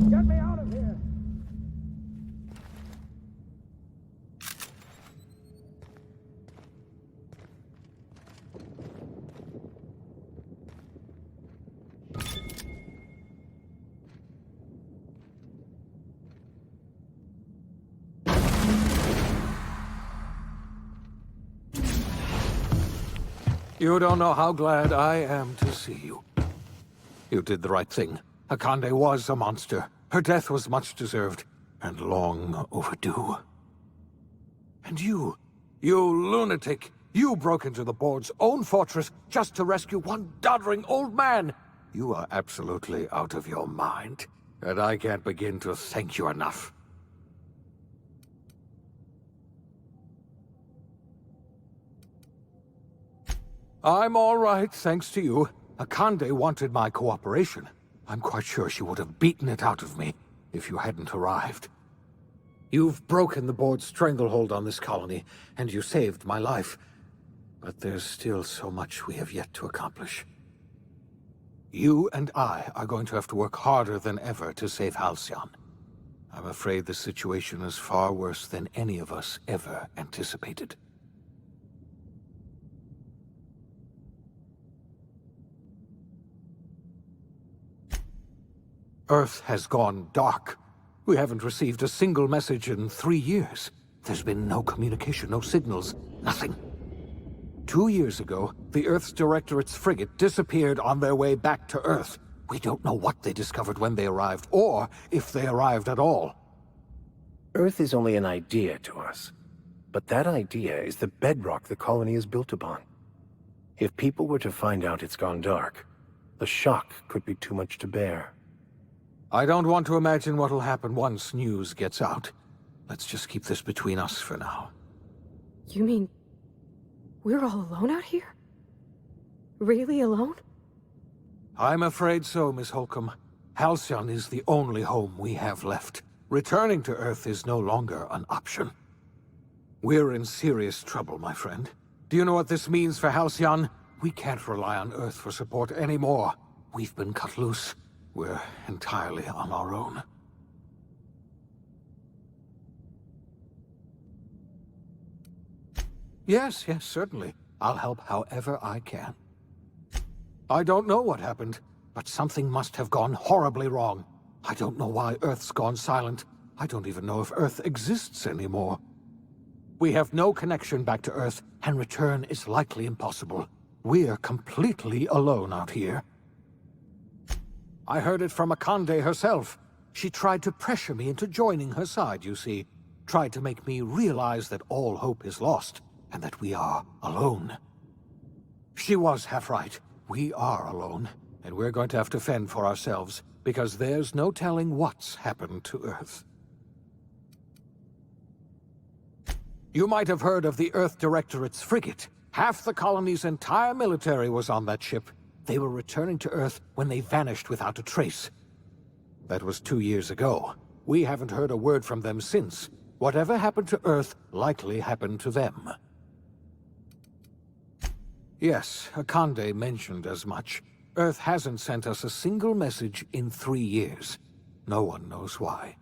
Get me out of here! You don't know how glad I am to see you. You did the right thing. Akande was a monster. Her death was much deserved, and long overdue. And you lunatic, you broke into the board's own fortress just to rescue one doddering old man. You are absolutely out of your mind, and I can't begin to thank you enough. I'm all right, thanks to you. Akande wanted my cooperation. I'm quite sure she would have beaten it out of me if you hadn't arrived. You've broken the board's stranglehold on this colony, and you saved my life. But there's still so much we have yet to accomplish. You and I are going to have to work harder than ever to save Halcyon. I'm afraid the situation is far worse than any of us ever anticipated. Earth has gone dark. We haven't received a single message in 3 years. There's been no communication, no signals, nothing. 2 years ago, the Earth's Directorate's frigate disappeared on their way back to Earth. We don't know what they discovered when they arrived, or if they arrived at all. Earth is only an idea to us. But that idea is the bedrock the colony is built upon. If people were to find out it's gone dark, the shock could be too much to bear. I don't want to imagine what'll happen once news gets out. Let's just keep this between us for now. You mean we're all alone out here? Really alone? I'm afraid so, Miss Holcomb. Halcyon is the only home we have left. Returning to Earth is no longer an option. We're in serious trouble, my friend. Do you know what this means for Halcyon? We can't rely on Earth for support anymore. We've been cut loose. We're entirely on our own. Yes, certainly. I'll help however I can. I don't know what happened, but something must have gone horribly wrong. I don't know why Earth's gone silent. I don't even know if Earth exists anymore. We have no connection back to Earth, and return is likely impossible. We're completely alone out here. I heard it from Akande herself. She tried to pressure me into joining her side, you see. Tried to make me realize that all hope is lost, and that we are alone. She was half right. We are alone, and we're going to have to fend for ourselves, because there's no telling what's happened to Earth. You might have heard of the Earth Directorate's frigate. Half the colony's entire military was on that ship. They were returning to Earth when they vanished without a trace. That was 2 years ago. We haven't heard a word from them since. Whatever happened to Earth likely happened to them. Yes, Akande mentioned as much. Earth hasn't sent us a single message in 3 years. No one knows why.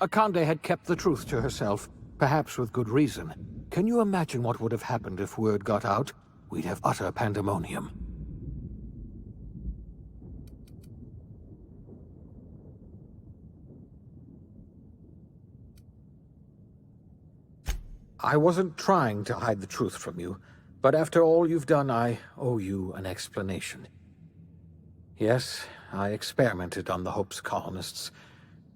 Akande had kept the truth to herself, perhaps with good reason. Can you imagine what would have happened if word got out? We'd have utter pandemonium. I wasn't trying to hide the truth from you, but after all you've done, I owe you an explanation. Yes, I experimented on the Hope's colonists.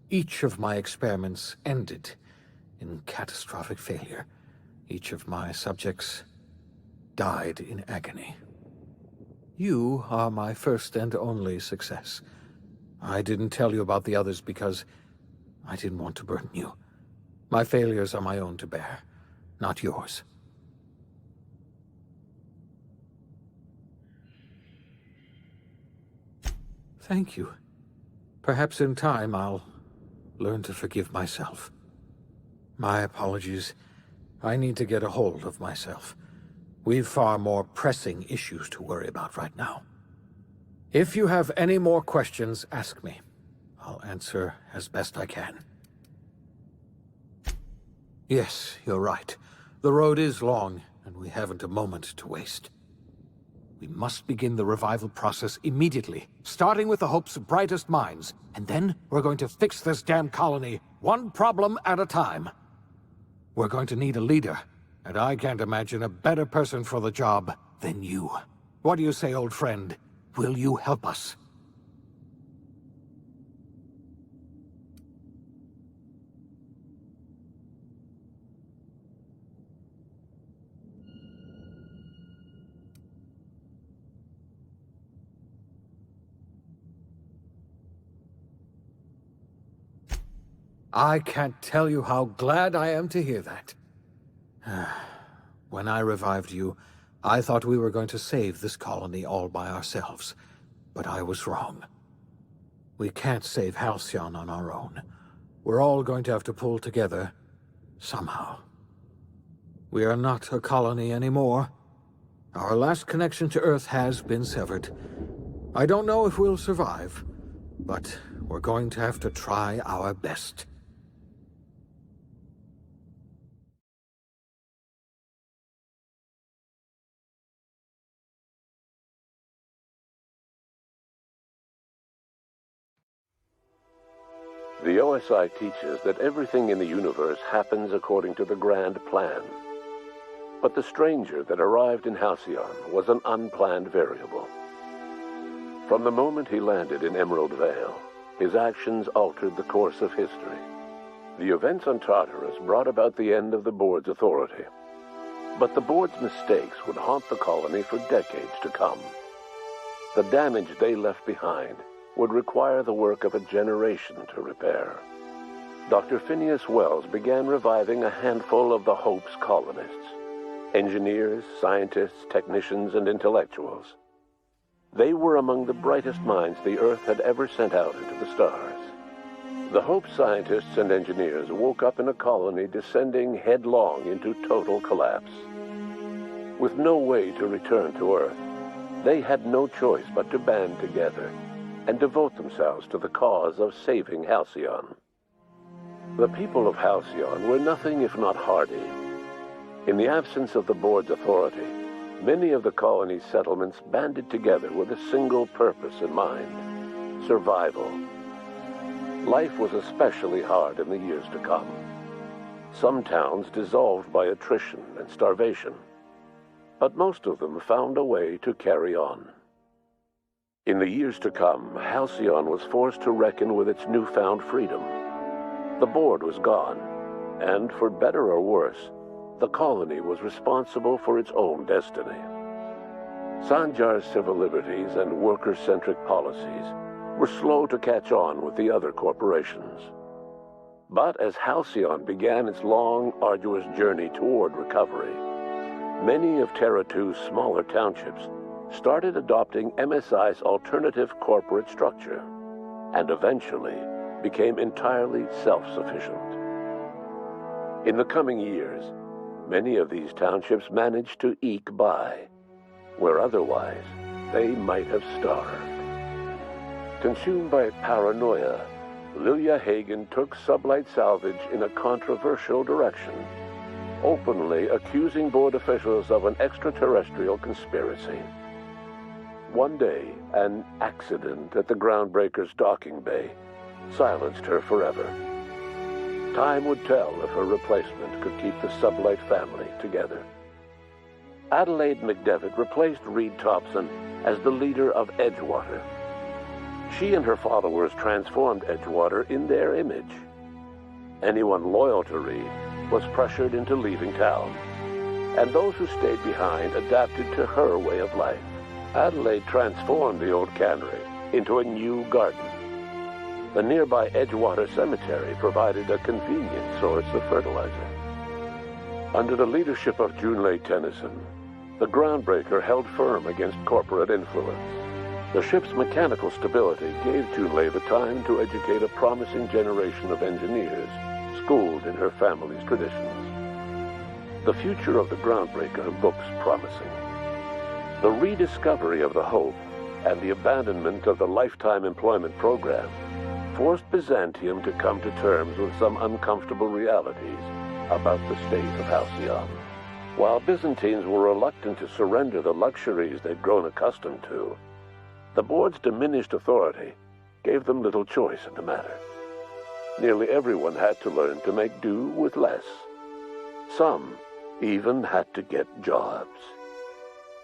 Each of my experiments ended in catastrophic failure. Each of my subjects died in agony. You are my first and only success. I didn't tell you about the others because I didn't want to burden you. My failures are my own to bear, not yours. Thank you. Perhaps in time I'll learn to forgive myself. My apologies. I need to get a hold of myself. We've far more pressing issues to worry about right now. If you have any more questions, ask me. I'll answer as best I can. Yes, you're right. The road is long, and we haven't a moment to waste. We must begin the revival process immediately, starting with the Hope's brightest minds, and then we're going to fix this damn colony, one problem at a time. We're going to need a leader, and I can't imagine a better person for the job than you. What do you say, old friend? Will you help us? I can't tell you how glad I am to hear that. When I revived you, I thought we were going to save this colony all by ourselves, but I was wrong. We can't save Halcyon on our own. We're all going to have to pull together, somehow. We are not a colony anymore. Our last connection to Earth has been severed. I don't know if we'll survive, but we're going to have to try our best. The OSI teaches that everything in the universe happens according to the grand plan. But the stranger that arrived in Halcyon was an unplanned variable. From the moment he landed in Emerald Vale, his actions altered the course of history. The events on Tartarus brought about the end of the board's authority. But the board's mistakes would haunt the colony for decades to come. The damage they left behind would require the work of a generation to repair. Dr. Phineas Wells began reviving a handful of the Hope's colonists. Engineers, scientists, technicians, and intellectuals. They were among the brightest minds the Earth had ever sent out into the stars. The Hope scientists and engineers woke up in a colony descending headlong into total collapse. With no way to return to Earth, they had no choice but to band together and devote themselves to the cause of saving Halcyon. The people of Halcyon were nothing if not hardy. In the absence of the board's authority, many of the colony's settlements banded together with a single purpose in mind: survival. Life was especially hard in the years to come. Some towns dissolved by attrition and starvation, but most of them found a way to carry on. In the years to come, Halcyon was forced to reckon with its newfound freedom. The board was gone, and for better or worse, the colony was responsible for its own destiny. Sanjar's civil liberties and worker-centric policies were slow to catch on with the other corporations. But as Halcyon began its long, arduous journey toward recovery, many of Terra 2's smaller townships started adopting MSI's alternative corporate structure, and eventually became entirely self-sufficient. In the coming years, many of these townships managed to eke by, where otherwise they might have starved. Consumed by paranoia, Lilia Hagen took Sublight Salvage in a controversial direction, openly accusing board officials of an extraterrestrial conspiracy. One day, an accident at the Groundbreaker's docking bay silenced her forever. Time would tell if her replacement could keep the Sublight family together. Adelaide McDevitt replaced Reed Thompson as the leader of Edgewater. She and her followers transformed Edgewater in their image. Anyone loyal to Reed was pressured into leaving town, and those who stayed behind adapted to her way of life. Adelaide transformed the old cannery into a new garden. The nearby Edgewater Cemetery provided a convenient source of fertilizer. Under the leadership of Junlei Tennyson, the Groundbreaker held firm against corporate influence. The ship's mechanical stability gave Junlei the time to educate a promising generation of engineers, schooled in her family's traditions. The future of the Groundbreaker looks promising. The rediscovery of the Hope and the abandonment of the lifetime employment program forced Byzantium to come to terms with some uncomfortable realities about the state of Halcyon. While Byzantines were reluctant to surrender the luxuries they'd grown accustomed to, the board's diminished authority gave them little choice in the matter. Nearly everyone had to learn to make do with less. Some even had to get jobs.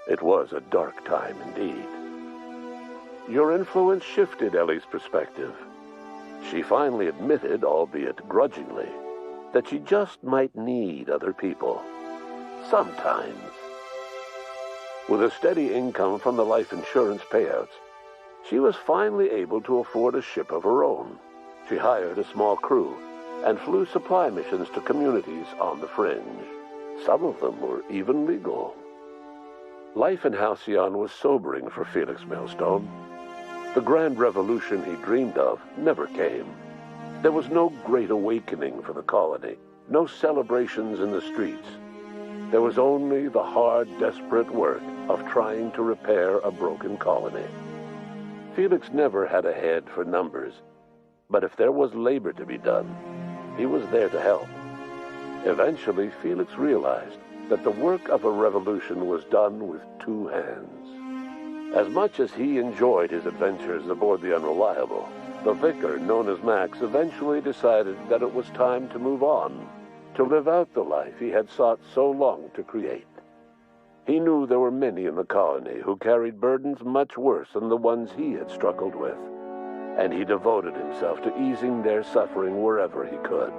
It was a dark time indeed. Your influence shifted Ellie's perspective. She finally admitted, albeit grudgingly, that she just might need other people. Sometimes. With a steady income from the life insurance payouts, she was finally able to afford a ship of her own. She hired a small crew and flew supply missions to communities on the fringe. Some of them were even legal. Life in Halcyon was sobering for Felix Millstone. The grand revolution he dreamed of never came. There was no great awakening for the colony, no celebrations in the streets. There was only the hard, desperate work of trying to repair a broken colony. Felix never had a head for numbers, but if there was labor to be done, he was there to help. Eventually, Felix realized that the work of a revolution was done with two hands. As much as he enjoyed his adventures aboard the Unreliable, the vicar, known as Max, eventually decided that it was time to move on, to live out the life he had sought so long to create. He knew there were many in the colony who carried burdens much worse than the ones he had struggled with, and he devoted himself to easing their suffering wherever he could.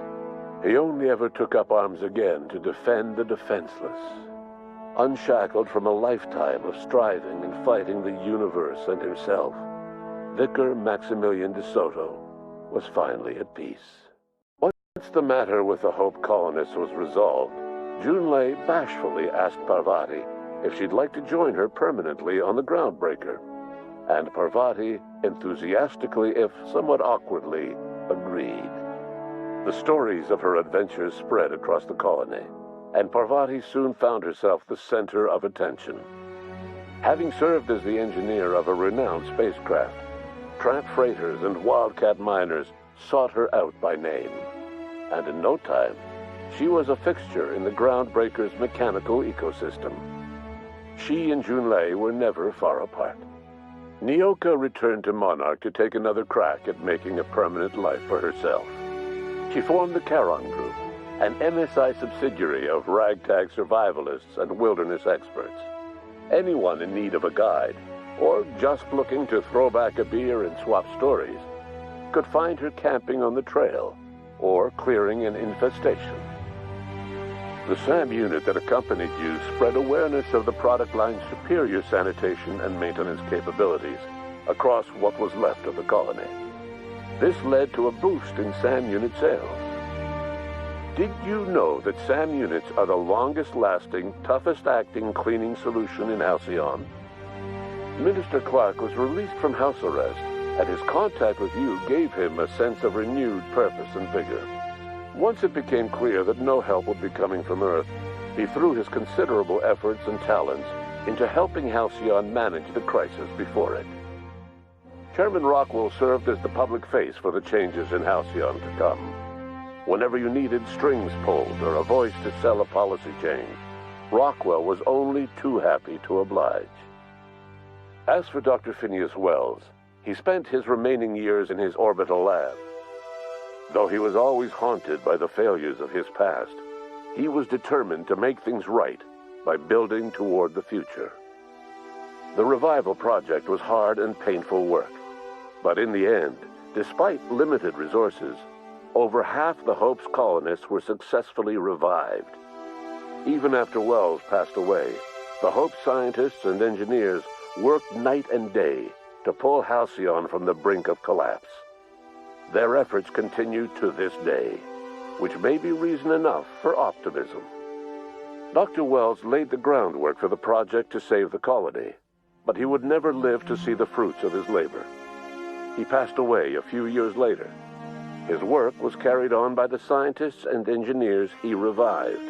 He only ever took up arms again to defend the defenseless. Unshackled from a lifetime of striving and fighting the universe and himself, Vicar Maximilian de Soto was finally at peace. Once the matter with the Hope colonists was resolved, Junlei bashfully asked Parvati if she'd like to join her permanently on the Groundbreaker, and Parvati enthusiastically, if somewhat awkwardly, agreed. The stories of her adventures spread across the colony, and Parvati soon found herself the center of attention. Having served as the engineer of a renowned spacecraft, tramp freighters and wildcat miners sought her out by name, and in no time, she was a fixture in the Groundbreaker's mechanical ecosystem. She and Junlei were never far apart. Nyoka returned to Monarch to take another crack at making a permanent life for herself. She formed the Charon Group, an MSI subsidiary of ragtag survivalists and wilderness experts. Anyone in need of a guide, or just looking to throw back a beer and swap stories, could find her camping on the trail or clearing an infestation. The SAM unit that accompanied you spread awareness of the product line's superior sanitation and maintenance capabilities across what was left of the colony. This led to a boost in SAM unit sales. Did you know that SAM units are the longest-lasting, toughest-acting cleaning solution in Halcyon? Minister Clark was released from house arrest, and his contact with you gave him a sense of renewed purpose and vigor. Once it became clear that no help would be coming from Earth, he threw his considerable efforts and talents into helping Halcyon manage the crisis before it. Chairman Rockwell served as the public face for the changes in Halcyon to come. Whenever you needed strings pulled or a voice to sell a policy change, Rockwell was only too happy to oblige. As for Dr. Phineas Wells, he spent his remaining years in his orbital lab. Though he was always haunted by the failures of his past, he was determined to make things right by building toward the future. The revival project was hard and painful work, but in the end, despite limited resources, over half the Hope's colonists were successfully revived. Even after Wells passed away, the Hope scientists and engineers worked night and day to pull Halcyon from the brink of collapse. Their efforts continue to this day, which may be reason enough for optimism. Dr. Wells laid the groundwork for the project to save the colony, but he would never live to see the fruits of his labor. He passed away a few years later. His work was carried on by the scientists and engineers he revived.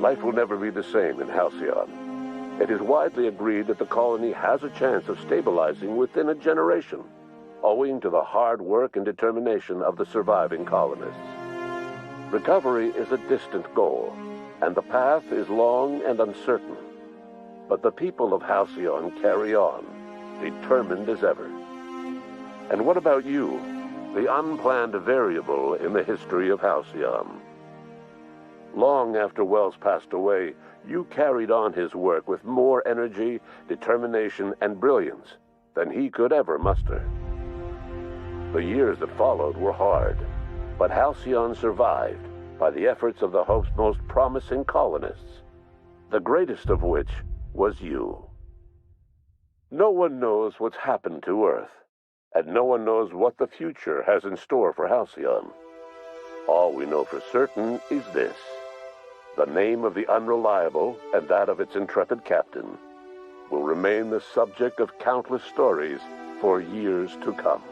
Life will never be the same in Halcyon. It is widely agreed that the colony has a chance of stabilizing within a generation, owing to the hard work and determination of the surviving colonists. Recovery is a distant goal, and the path is long and uncertain. But the people of Halcyon carry on, determined as ever. And what about you, the unplanned variable in the history of Halcyon? Long after Wells passed away, you carried on his work with more energy, determination, and brilliance than he could ever muster. The years that followed were hard, but Halcyon survived by the efforts of the Hope's most promising colonists, the greatest of which was you. No one knows what's happened to Earth, and no one knows what the future has in store for Halcyon. All we know for certain is this: the name of the Unreliable and that of its intrepid captain will remain the subject of countless stories for years to come.